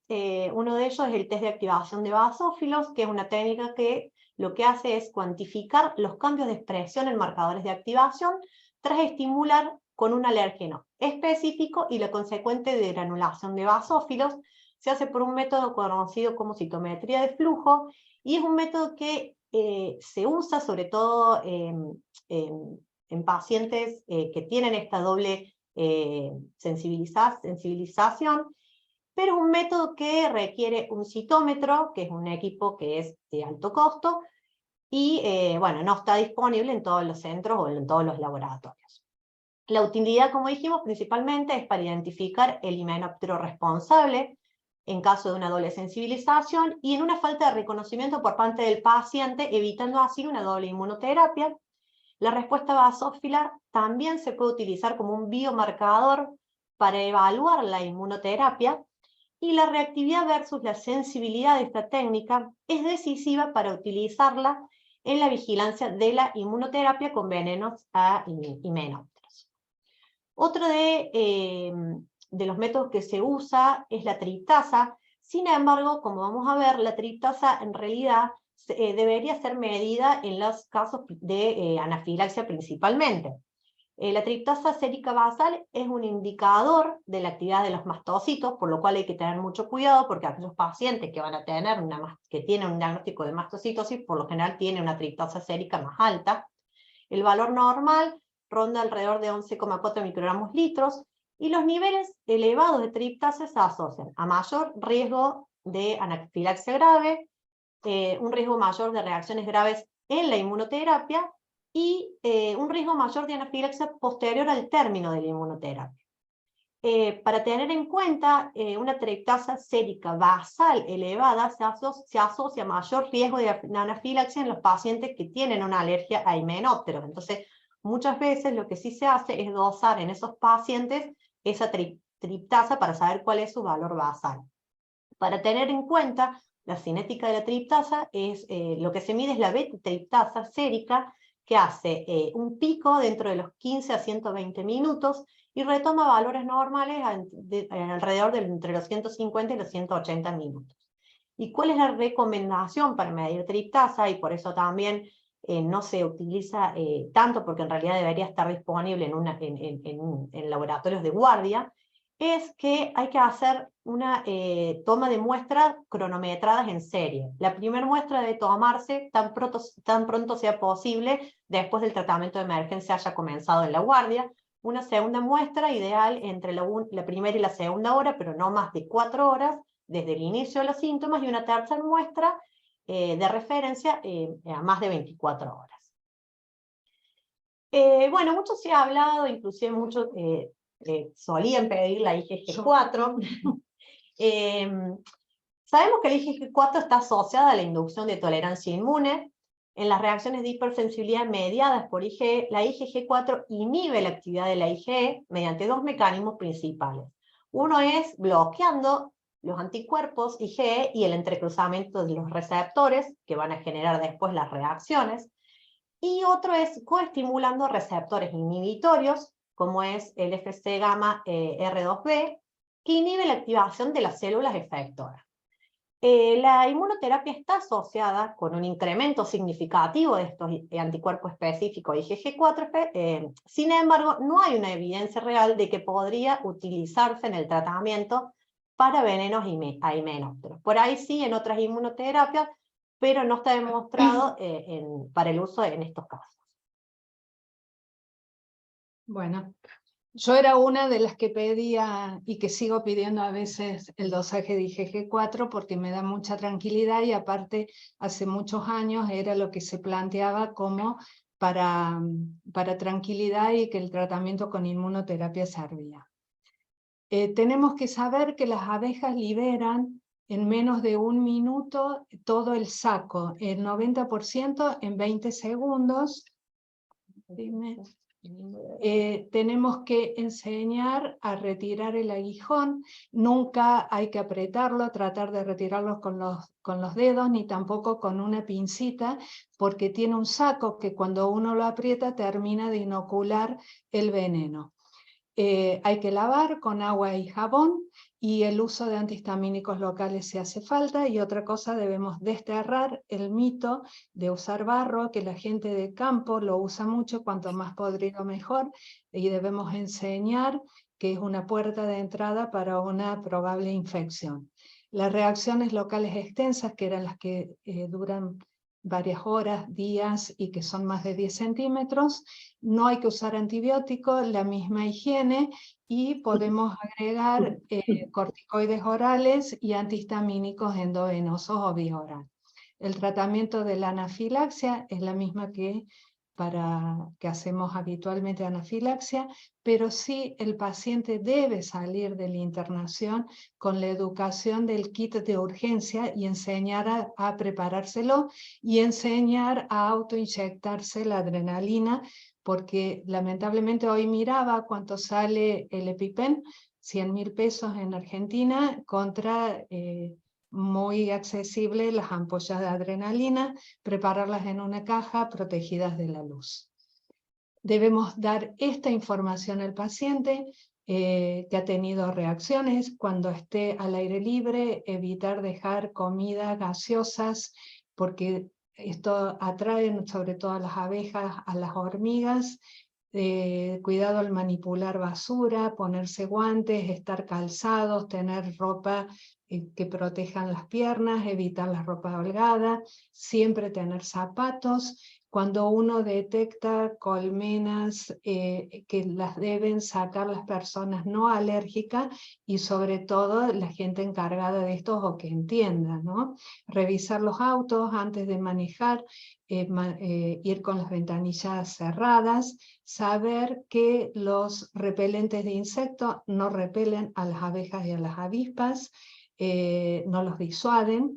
uno de ellos es el test de activación de basófilos, que es una técnica que lo que hace es cuantificar los cambios de expresión en marcadores de activación tras estimular con un alérgeno específico y la consecuente degranulación de basófilos. Se hace por un método conocido como citometría de flujo, y es un método que se usa sobre todo en pacientes que tienen esta doble sensibilización, pero es un método que requiere un citómetro, que es un equipo que es de alto costo, y bueno, no está disponible en todos los centros o en todos los laboratorios. La utilidad, como dijimos, principalmente es para identificar el himenóptero responsable en caso de una doble sensibilización y en una falta de reconocimiento por parte del paciente, evitando así una doble inmunoterapia. La respuesta basófila también se puede utilizar como un biomarcador para evaluar la inmunoterapia, y la reactividad versus la sensibilidad de esta técnica es decisiva para utilizarla en la vigilancia de la inmunoterapia con venenos a himenópteros. Otro de los métodos que se usa es la triptasa. Sin embargo, como vamos a ver, la triptasa en realidad debería ser medida en los casos de anafilaxia principalmente. La triptasa sérica basal es un indicador de la actividad de los mastocitos, por lo cual hay que tener mucho cuidado, porque aquellos pacientes que van a tener que tienen un diagnóstico de mastocitosis, por lo general tienen una triptasa sérica más alta. El valor normal ronda alrededor de 11,4 microgramos litros, y los niveles elevados de triptasa se asocian a mayor riesgo de anafilaxia grave, un riesgo mayor de reacciones graves en la inmunoterapia, y un riesgo mayor de anafilaxia posterior al término de la inmunoterapia. Para tener en cuenta, una triptasa sérica basal elevada se asocia a mayor riesgo de anafilaxia en los pacientes que tienen una alergia a himenópteros. Entonces, muchas veces lo que sí se hace es dosar en esos pacientes esa triptasa para saber cuál es su valor basal. Para tener en cuenta la cinética de la triptasa, lo que se mide es la beta-triptasa sérica, que hace un pico dentro de los 15 a 120 minutos y retoma valores normales alrededor de entre los 150 y los 180 minutos. ¿Y cuál es la recomendación para medir triptasa? Y por eso también no se utiliza tanto, porque en realidad debería estar disponible en laboratorios de guardia, es que hay que hacer una toma de muestras cronometradas en serie. La primera muestra debe tomarse tan pronto sea posible después del tratamiento de emergencia haya comenzado en la guardia. Una segunda muestra ideal entre la primera y la segunda hora, pero no más de 4 horas desde el inicio de los síntomas, y una tercera muestra de referencia a más de 24 horas. Bueno, mucho se ha hablado, inclusive muchos solían pedir la IgG4. Sabemos que la IgG4 está asociada a la inducción de tolerancia inmune. En las reacciones de hipersensibilidad mediadas por IgE, la IgG4 inhibe la actividad de la IgE mediante 2 mecanismos principales. Uno es bloqueando los anticuerpos IgE y el entrecruzamiento de los receptores, que van a generar después las reacciones. Y otro es coestimulando receptores inhibitorios, como es el Fc gamma R2b, que inhibe la activación de las células efectoras. La inmunoterapia está asociada con un incremento significativo de estos anticuerpos específicos IgG4, sin embargo, no hay una evidencia real de que podría utilizarse en el tratamiento para venenos himenópteros. Por ahí sí, en otras inmunoterapias, pero no está demostrado para el uso en estos casos.
Bueno, yo era una de las que pedía y que sigo pidiendo a veces el dosaje de IgG4 porque me da mucha tranquilidad y aparte hace muchos años era lo que se planteaba como para tranquilidad y que el tratamiento con inmunoterapia servía. Tenemos que saber que las abejas liberan en menos de 1 minuto todo el saco, el 90% en 20 segundos. Tenemos que enseñar a retirar el aguijón, nunca hay que apretarlo, tratar de retirarlo con los dedos, ni tampoco con una pincita, porque tiene un saco que cuando uno lo aprieta termina de inocular el veneno. Hay que lavar con agua y jabón y el uso de antihistamínicos locales si hace falta. Y otra cosa, debemos desterrar el mito de usar barro, que la gente de campo lo usa mucho, cuanto más podrido mejor, y debemos enseñar que es una puerta de entrada para una probable infección. Las reacciones locales extensas, que eran las que duran varias horas, días y que son más de 10 centímetros, no hay que usar antibióticos, la misma higiene y podemos agregar corticoides orales y antihistamínicos endovenosos o vía oral. El tratamiento de la anafilaxia es la misma que hacemos habitualmente anafilaxia, pero sí el paciente debe salir de la internación con la educación del kit de urgencia y enseñar a preparárselo y enseñar a autoinyectarse la adrenalina, porque lamentablemente hoy miraba cuánto sale el EpiPen, 100.000 pesos en Argentina, contra muy accesible las ampollas de adrenalina, prepararlas en una caja protegidas de la luz. Debemos dar esta información al paciente que ha tenido reacciones. Cuando esté al aire libre, evitar dejar comida, gaseosas, porque esto atrae sobre todo a las abejas, a las hormigas. Cuidado al manipular basura, ponerse guantes, estar calzados, tener ropa que protejan las piernas, evitar la ropa holgada, siempre tener zapatos. Cuando uno detecta colmenas que las deben sacar las personas no alérgicas y sobre todo la gente encargada de esto o que entienda, ¿no? Revisar los autos antes de manejar, ir con las ventanillas cerradas, saber que los repelentes de insectos no repelen a las abejas y a las avispas, no los disuaden.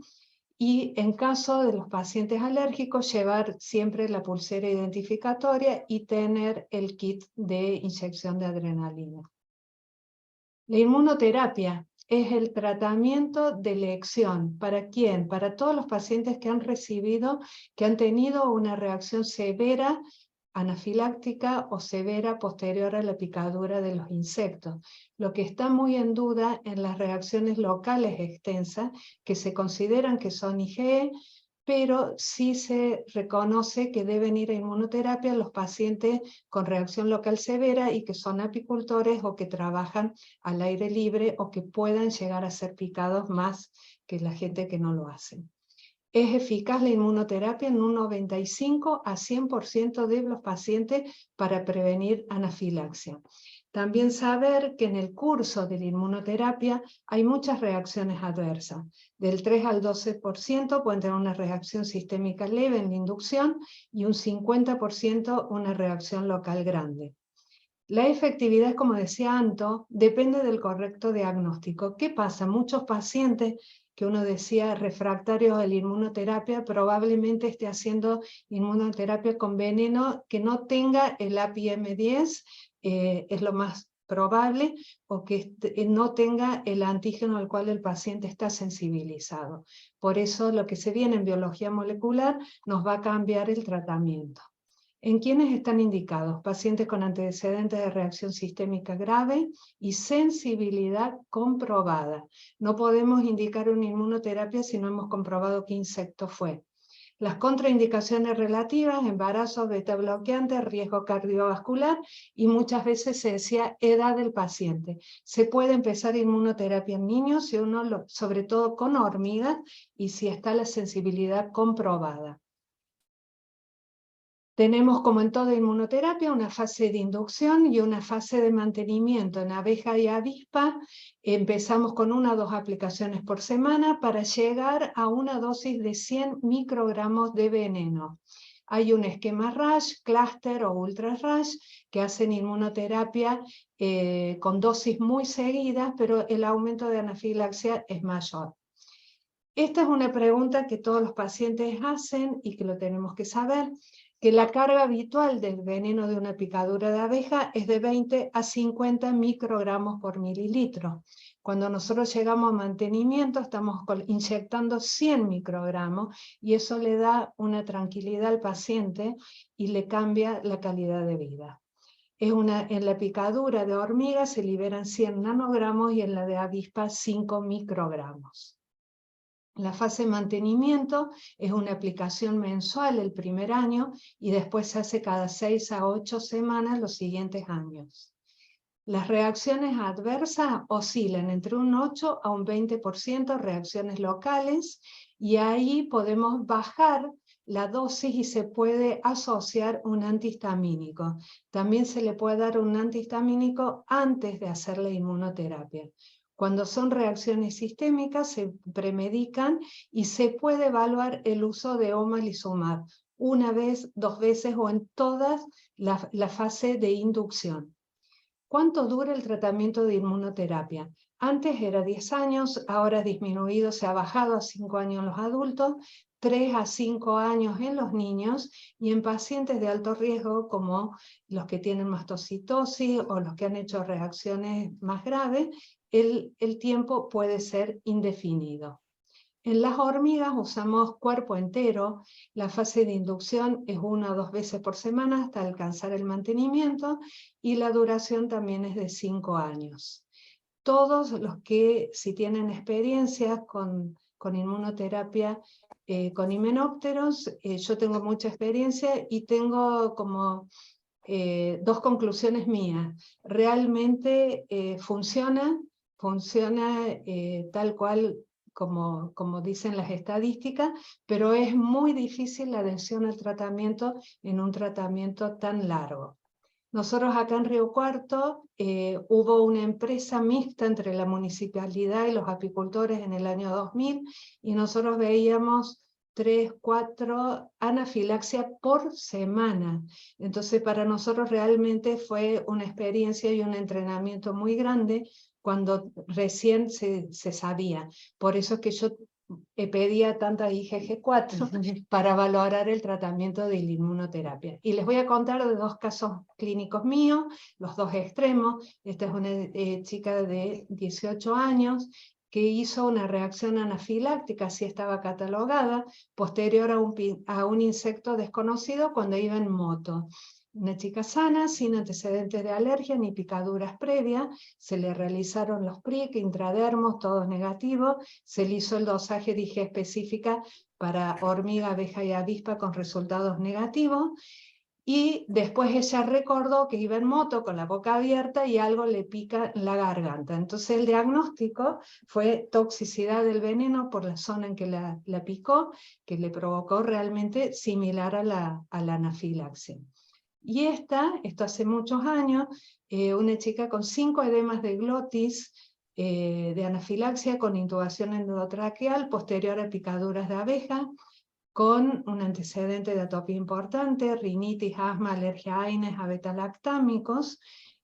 Y en caso de los pacientes alérgicos, llevar siempre la pulsera identificatoria y tener el kit de inyección de adrenalina. La inmunoterapia es el tratamiento de elección. ¿Para quién? Para todos los pacientes que han recibido, que han tenido una reacción severa anafiláctica o severa posterior a la picadura de los insectos. Lo que está muy en duda en las reacciones locales extensas, que se consideran que son IgE, pero sí se reconoce que deben ir a inmunoterapia los pacientes con reacción local severa y que son apicultores o que trabajan al aire libre o que puedan llegar a ser picados más que la gente que no lo hace. Es eficaz la inmunoterapia en un 95 a 100% de los pacientes para prevenir anafilaxia. También saber que en el curso de la inmunoterapia hay muchas reacciones adversas. Del 3 al 12% pueden tener una reacción sistémica leve en la inducción y un 50% una reacción local grande. La efectividad, como decía Anto, depende del correcto diagnóstico. ¿Qué pasa? Muchos pacientes que uno decía refractarios a la inmunoterapia probablemente esté haciendo inmunoterapia con veneno que no tenga el API-M10, es lo más probable, o que no tenga el antígeno al cual el paciente está sensibilizado. Por eso lo que se viene en biología molecular nos va a cambiar el tratamiento. ¿En quiénes están indicados? Pacientes con antecedentes de reacción sistémica grave y sensibilidad comprobada. No podemos indicar una inmunoterapia si no hemos comprobado qué insecto fue. Las contraindicaciones relativas, embarazo, beta bloqueante, riesgo cardiovascular y muchas veces se decía edad del paciente. Se puede empezar inmunoterapia en niños, si uno sobre todo con hormigas y si está la sensibilidad comprobada. Tenemos, como en toda inmunoterapia, una fase de inducción y una fase de mantenimiento. En abeja y avispa empezamos con 1 o 2 aplicaciones por semana para llegar a una dosis de 100 microgramos de veneno. Hay un esquema RASH, clúster o ultra RASH que hacen inmunoterapia con dosis muy seguidas, pero el aumento de anafilaxia es mayor. Esta es una pregunta que todos los pacientes hacen y que lo tenemos que saber, que la carga habitual del veneno de una picadura de abeja es de 20 a 50 microgramos por mililitro. Cuando nosotros llegamos a mantenimiento estamos inyectando 100 microgramos y eso le da una tranquilidad al paciente y le cambia la calidad de vida. En la picadura de hormiga se liberan 100 nanogramos y en la de avispa 5 microgramos. La fase de mantenimiento es una aplicación mensual el primer año y después se hace cada 6 a 8 semanas los siguientes años. Las reacciones adversas oscilan entre un 8 a un 20% reacciones locales y ahí podemos bajar la dosis y se puede asociar un antihistamínico. También se le puede dar un antihistamínico antes de hacer la inmunoterapia. Cuando son reacciones sistémicas se premedican y se puede evaluar el uso de omalizumab 1 vez, 2 veces o en toda la fase de inducción. ¿Cuánto dura el tratamiento de inmunoterapia? Antes era 10 años, ahora ha disminuido, se ha bajado a 5 años en los adultos, 3 a 5 años en los niños y en pacientes de alto riesgo como los que tienen mastocitosis o los que han hecho reacciones más graves, el tiempo puede ser indefinido. En las hormigas usamos cuerpo entero, la fase de inducción es 1 o 2 veces por semana hasta alcanzar el mantenimiento y la duración también es de 5 años. Todos los que si tienen experiencia con inmunoterapia con himenópteros, yo tengo mucha experiencia y tengo como 2 conclusiones mías. Realmente funciona tal cual como dicen las estadísticas, pero es muy difícil la adhesión al tratamiento en un tratamiento tan largo. Nosotros acá en Río Cuarto hubo una empresa mixta entre la municipalidad y los apicultores en el año 2000 y nosotros veíamos 3, 4 anafilaxia por semana. Entonces para nosotros realmente fue una experiencia y un entrenamiento muy grande cuando recién se sabía. Por eso es que yo pedía tanta IgG4 para valorar el tratamiento de la inmunoterapia. Y les voy a contar de 2 casos clínicos míos, los 2 extremos. Esta es una chica de 18 años que hizo una reacción anafiláctica, así estaba catalogada, posterior a un insecto desconocido cuando iba en moto. Una chica sana, sin antecedentes de alergia ni picaduras previas, se le realizaron los PRIC, intradermos, todos negativos, se le hizo el dosaje de IG específica para hormiga, abeja y avispa con resultados negativos, y después ella recordó que iba en moto con la boca abierta y algo le pica en la garganta. Entonces el diagnóstico fue toxicidad del veneno por la zona en que la picó, que le provocó realmente similar a la anafilaxia. Y esto hace muchos años, una chica con 5 edemas de glotis de anafilaxia con intubación endotraqueal posterior a picaduras de abeja, con un antecedente de atopía importante, rinitis, asma, alergia a AINES, a betalactámicos,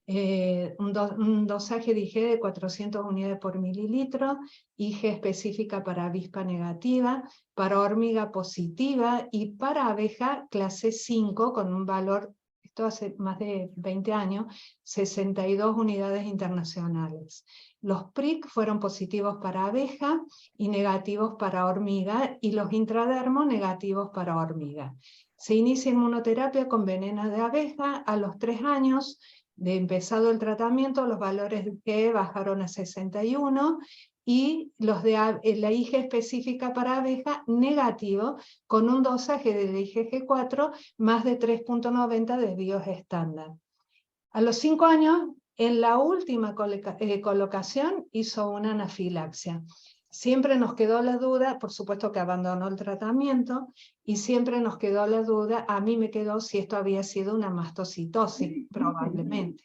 un dosaje de IG de 400 unidades por mililitro, IG específica para avispa negativa, para hormiga positiva y para abeja clase 5 con un valor, esto hace más de 20 años, 62 unidades internacionales. Los PRIC fueron positivos para abeja y negativos para hormiga, y los intradermos negativos para hormiga. Se inicia inmunoterapia con veneno de abeja. A los 3 años de empezado el tratamiento, los valores de IgE bajaron a 61 y los de la IgE específica para abeja negativo, con un dosaje de IgG4 más de 3.90 de BIOS estándar. A los 5 años, en la última colocación, hizo una anafilaxia. Siempre nos quedó la duda, por supuesto que abandonó el tratamiento, y siempre nos quedó la duda, a mí me quedó si esto había sido una mastocitosis, probablemente.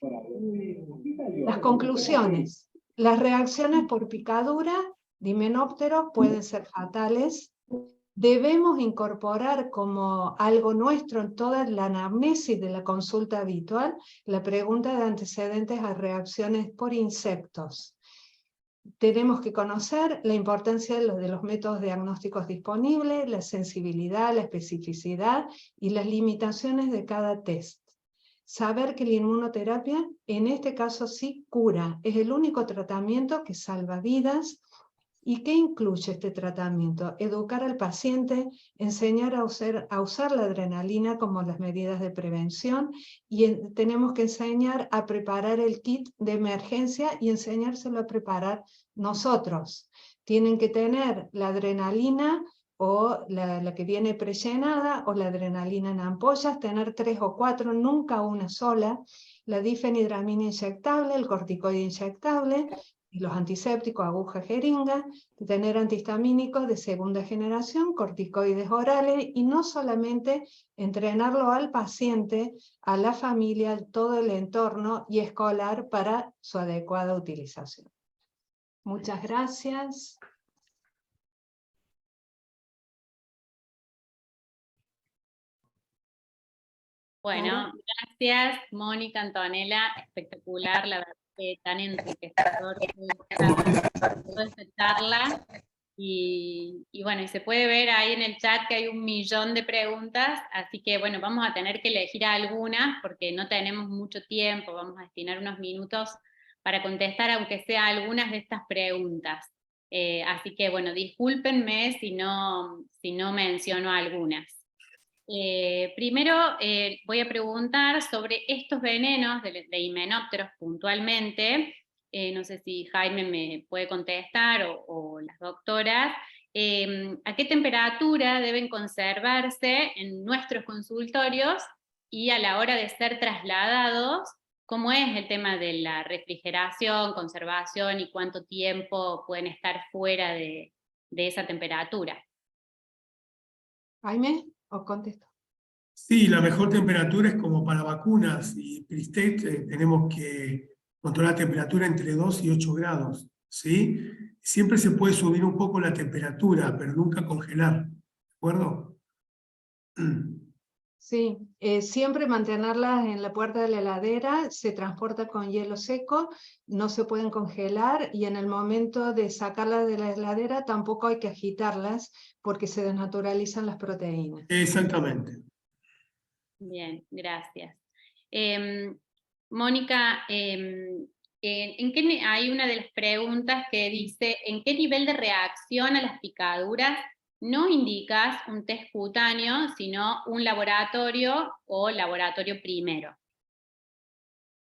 Las conclusiones. Las reacciones por picadura de himenóptero pueden ser fatales. Debemos incorporar como algo nuestro en toda la anamnesis de la consulta habitual la pregunta de antecedentes a reacciones por insectos. Tenemos que conocer la importancia de los métodos diagnósticos disponibles, la sensibilidad, la especificidad y las limitaciones de cada test. Saber que la inmunoterapia, en este caso sí, cura. Es el único tratamiento que salva vidas. ¿Y qué incluye este tratamiento? Educar al paciente, enseñar a usar la adrenalina como las medidas de prevención, y tenemos que enseñar a preparar el kit de emergencia y enseñárselo a preparar nosotros. Tienen que tener la adrenalina o la que viene prellenada, o la adrenalina en ampollas, tener 3 o 4, nunca una sola, la difenhidramina inyectable, el corticoide inyectable, y los antisépticos, aguja, jeringa, tener antihistamínicos de segunda generación, corticoides orales, y no solamente entrenarlo al paciente, a la familia, todo el entorno y escolar para su adecuada utilización. Muchas gracias.
Bueno, gracias Mónica, Antonella, espectacular, la verdad que tan enriquecedor toda esta charla. Y bueno, y se puede ver ahí en el chat que hay 1.000.000 de preguntas, así que bueno, vamos a tener que elegir algunas porque no tenemos mucho tiempo, vamos a destinar unos minutos para contestar aunque sea algunas de estas preguntas. Así que bueno, discúlpenme si no menciono algunas. Primero voy a preguntar sobre estos venenos de himenópteros puntualmente. No sé si Jaime me puede contestar o las doctoras. ¿A qué temperatura deben conservarse en nuestros consultorios y a la hora de ser trasladados? ¿Cómo es el tema de la refrigeración, conservación y cuánto tiempo pueden estar fuera de esa temperatura?
Jaime, ¿o contesto?
Sí, la mejor temperatura es como para vacunas y Pristate, tenemos que controlar la temperatura entre 2 y 8 grados, ¿sí? Siempre se puede subir un poco la temperatura, pero nunca congelar, ¿de acuerdo?
Sí, siempre mantenerlas en la puerta de la heladera, se transporta con hielo seco, no se pueden congelar, y en el momento de sacarlas de la heladera tampoco hay que agitarlas porque se desnaturalizan las proteínas.
Exactamente.
Bien, gracias. Mónica, hay una de las preguntas que dice, ¿en qué nivel de reacción a las picaduras no indicas un test cutáneo, sino un laboratorio o laboratorio primero?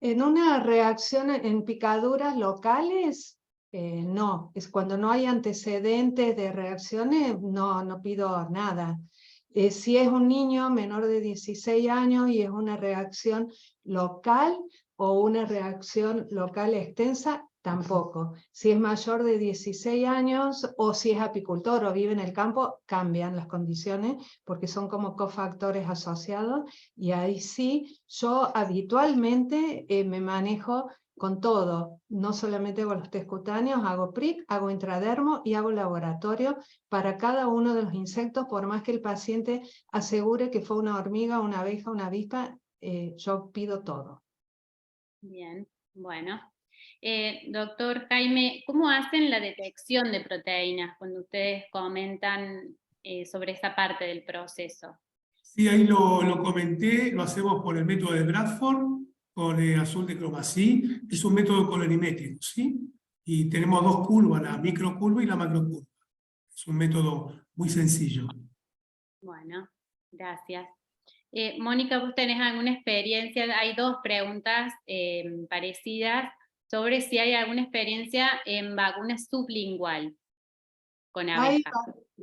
En una reacción en picaduras locales, no. Es cuando no hay antecedentes de reacciones, no pido nada. Si es un niño menor de 16 años y es una reacción local o una reacción local extensa, tampoco. Si es mayor de 16 años o si es apicultor o vive en el campo, cambian las condiciones porque son como cofactores asociados, y ahí sí, yo habitualmente me manejo con todo, no solamente hago los test cutáneos, hago PRIC, hago intradermo y hago laboratorio para cada uno de los insectos, por más que el paciente asegure que fue una hormiga, una abeja, una avispa, yo pido todo.
Bien, bueno. Doctor Jaime, ¿cómo hacen la detección de proteínas cuando ustedes comentan sobre esa parte del proceso?
Sí, ahí lo comenté, lo hacemos por el método de Bradford, con azul de cromací, es un método colorimétrico, ¿sí? Y tenemos 2 curvas, la microcurva y la macrocurva. Es un método muy sencillo.
Bueno, gracias. Mónica, ¿vos tenés alguna experiencia? Hay dos preguntas parecidas sobre si hay alguna experiencia en vacuna sublingual con abeja.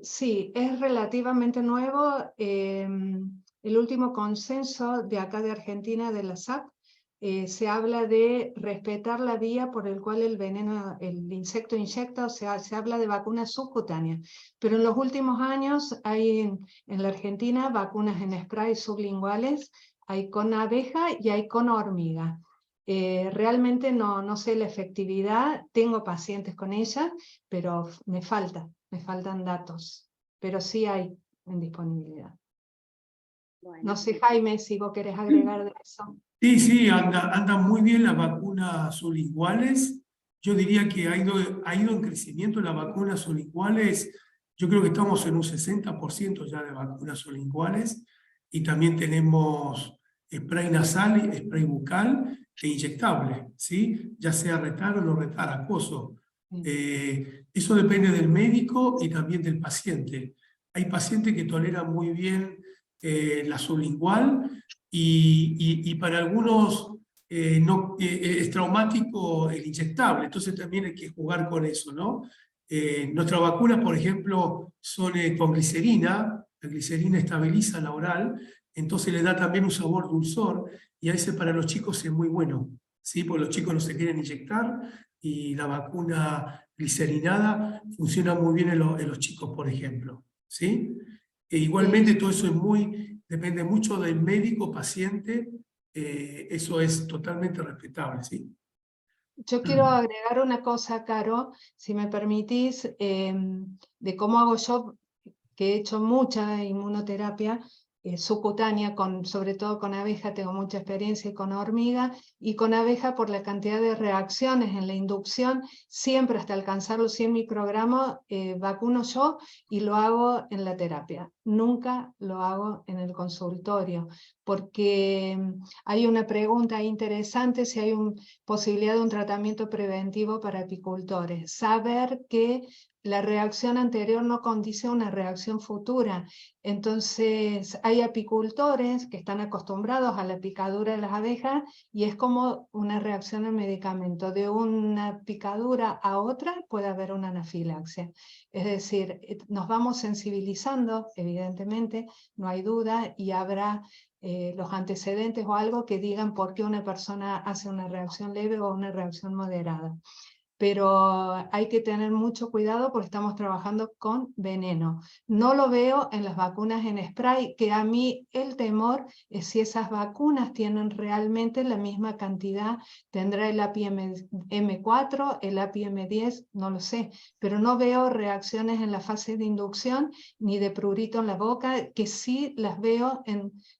Sí, es relativamente nuevo. El último consenso de acá de Argentina, de la SAC, se habla de respetar la vía por el cual el veneno, el insecto inyecta, o sea, se habla de vacunas subcutáneas. Pero en los últimos años hay en la Argentina vacunas en spray sublinguales, hay con abeja y hay con hormiga. Realmente no sé la efectividad, tengo pacientes con ella, pero me faltan datos, pero sí hay en disponibilidad.
Bueno.
No sé, Jaime, si vos querés agregar de eso.
Sí, andan muy bien las vacunas sublinguales. Yo diría que ha ido en crecimiento las vacunas sublinguales. Yo creo que estamos en un 60% ya de vacunas sublinguales y también tenemos spray nasal, spray bucal e inyectable, ¿sí? Ya sea retar o no retar, acoso. Eso depende del médico y también del paciente. Hay pacientes que toleran muy bien la sublingual y para algunos es traumático el inyectable, entonces también hay que jugar con eso, ¿no? Nuestras vacunas, por ejemplo, son con glicerina, la glicerina estabiliza la oral, entonces le da también un sabor dulzor, y a veces para los chicos es muy bueno, ¿sí? Porque los chicos no se quieren inyectar, y la vacuna glicerinada funciona muy bien en los chicos, por ejemplo, ¿sí? E igualmente todo eso depende mucho del médico, paciente, eso es totalmente respetable, ¿sí?
Yo quiero agregar una cosa, Caro, si me permitís, de cómo hago yo, que he hecho mucha inmunoterapia subcutánea, sobre todo con abeja, tengo mucha experiencia, y con hormiga, y con abeja por la cantidad de reacciones en la inducción, siempre hasta alcanzar los 100 microgramos, vacuno yo y lo hago en la terapia. Nunca lo hago en el consultorio, porque hay una pregunta interesante si hay posibilidad de un tratamiento preventivo para apicultores. Saber que la reacción anterior no condiciona una reacción futura. Entonces hay apicultores que están acostumbrados a la picadura de las abejas y es como una reacción al medicamento. De una picadura a otra puede haber una anafilaxia. Es decir, nos vamos sensibilizando, evidentemente, no hay duda, y habrá los antecedentes o algo que digan por qué una persona hace una reacción leve o una reacción moderada. Pero hay que tener mucho cuidado porque estamos trabajando con veneno. No lo veo en las vacunas en spray, que a mí el temor es si esas vacunas tienen realmente la misma cantidad, tendrá el API M4, el API M10, no lo sé, pero no veo reacciones en la fase de inducción ni de prurito en la boca, que sí las veo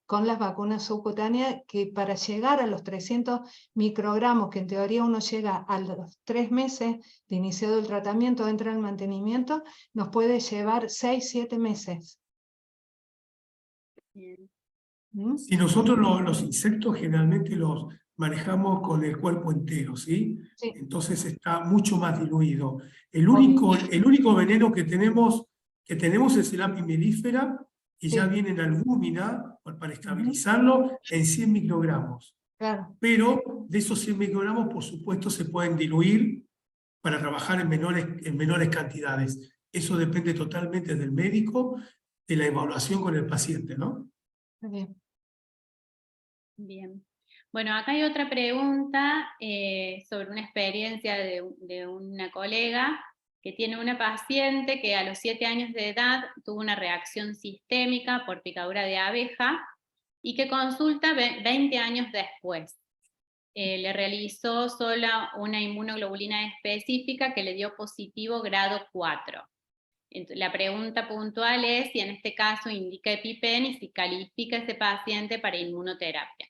con las vacunas subcutáneas, que para llegar a los 300 microgramos, que en teoría uno llega a los 3 meses de iniciado el tratamiento, entra en mantenimiento, nos puede llevar 6-7 meses.
Y nosotros los insectos generalmente los manejamos con el cuerpo entero, ¿sí?
Sí.
Entonces está mucho más diluido. El único veneno que tenemos es el Apis mellifera, y
Sí.
ya viene en albúmina para estabilizarlo en 100 microgramos.
Claro.
Pero de esos 100 microgramos, por supuesto, se pueden diluir para trabajar en menores cantidades. Eso depende totalmente del médico, de la evaluación con el paciente, ¿no?
Bien.
Bien. Bueno, acá hay otra pregunta sobre una experiencia de una colega que tiene una paciente que a los 7 años de edad tuvo una reacción sistémica por picadura de abeja y que consulta 20 años después. Le realizó solo una inmunoglobulina específica que le dio positivo grado 4. La pregunta puntual es si en este caso indica EpiPen y si califica a ese paciente para inmunoterapia.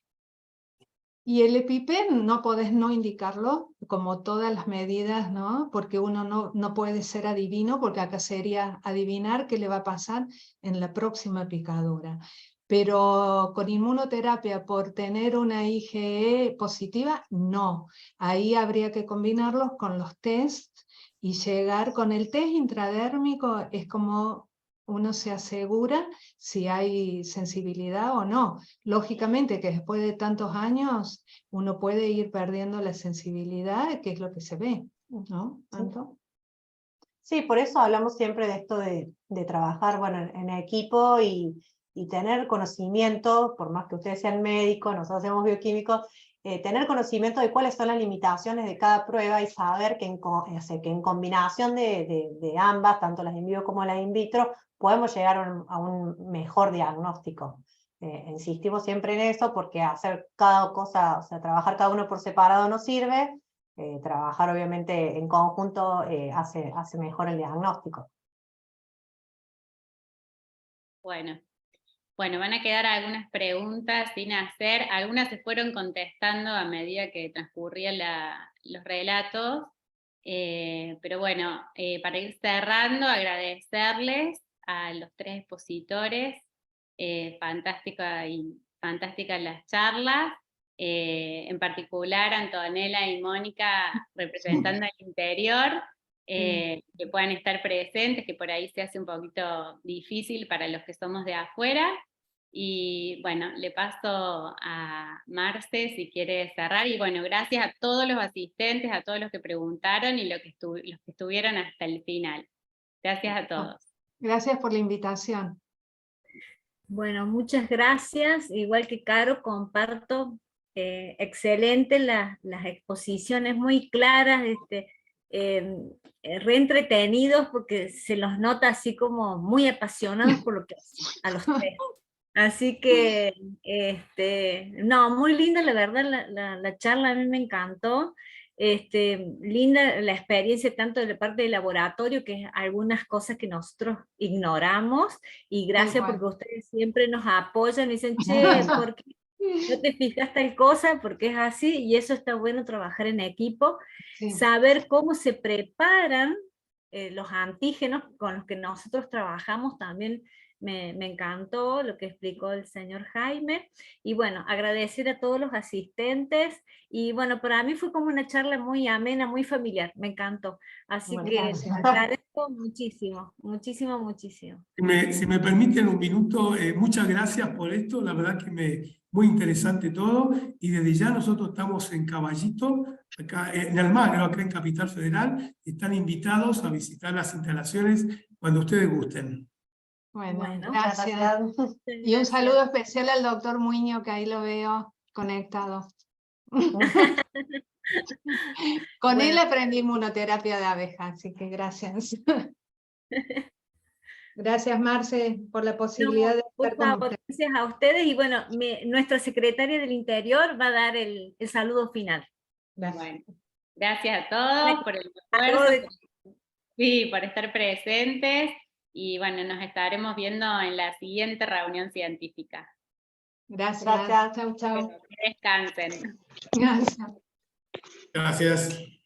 Y el EpiPen no podés no indicarlo, como todas las medidas, ¿no? Porque uno no puede ser adivino, porque acá sería adivinar qué le va a pasar en la próxima picadura. Pero con inmunoterapia, por tener una IgE positiva, no. Ahí habría que combinarlos con los tests y llegar con el test intradérmico, es como uno se asegura si hay sensibilidad o no. Lógicamente que después de tantos años uno puede ir perdiendo la sensibilidad, que es lo que se ve, ¿no? ¿Tanto?
Sí, por eso hablamos siempre de esto de trabajar, bueno, en equipo y tener conocimiento, por más que ustedes sean médicos, nosotros somos bioquímicos, tener conocimiento de cuáles son las limitaciones de cada prueba y saber que que en combinación de ambas, tanto las in vivo como las in vitro, podemos llegar a un mejor diagnóstico. Insistimos siempre en eso porque hacer cada cosa, o sea, trabajar cada uno por separado no sirve. Trabajar obviamente en conjunto hace mejor el diagnóstico.
Bueno, van a quedar algunas preguntas sin hacer, algunas se fueron contestando a medida que transcurrían los relatos, pero bueno, para ir cerrando, agradecerles a los 3 expositores, fantásticas las charlas, en particular Antonella y Mónica representando el interior, que puedan estar presentes, que por ahí se hace un poquito difícil para los que somos de afuera. Y bueno, le paso a Marce si quiere cerrar. Y bueno, gracias a todos los asistentes, a todos los que preguntaron y los que estuvieron hasta el final. Gracias a todos.
Gracias por la invitación.
Bueno, muchas gracias. Igual que Caro, comparto excelente las exposiciones, muy claras, re entretenidos, porque se los nota así como muy apasionados por lo que hacen, a los 3. Así que, no, muy linda la verdad la charla, a mí me encantó. Linda la experiencia tanto de la parte del laboratorio, que es algunas cosas que nosotros ignoramos, y gracias porque ustedes siempre nos apoyan y dicen, che, ¿por qué no te fijas tal cosa? Porque es así, y eso está bueno, trabajar en equipo,
Sí.
saber cómo se preparan los antígenos con los que nosotros trabajamos también. Me encantó lo que explicó el señor Jaime, y bueno, agradecer a todos los asistentes, y bueno, para mí fue como una charla muy amena, muy familiar, me encantó, así
Bueno,
que
gracias.
agradezco muchísimo, muchísimo, muchísimo.
Si me permiten un minuto, muchas gracias por esto, la verdad que muy interesante todo, y desde ya nosotros estamos en Caballito, acá en Almagro, acá en Capital Federal, están invitados a visitar las instalaciones cuando ustedes gusten.
Bueno,
Bueno,
gracias. Y un saludo especial al doctor Muñoz, que ahí lo veo conectado. Con él aprendí inmunoterapia de abeja, así que gracias. Gracias, Marce, por la posibilidad de
por
estar con
favor,
usted.
gracias a ustedes, y bueno, nuestra secretaria del Interior va a dar el saludo final.
Gracias.
Bueno, gracias a todos por el
A
esfuerzo,
todos.
por estar presentes, y bueno, nos estaremos viendo en la siguiente reunión científica.
Gracias.
Gracias.
Chau, chau.
Que descansen.
Gracias.
Gracias.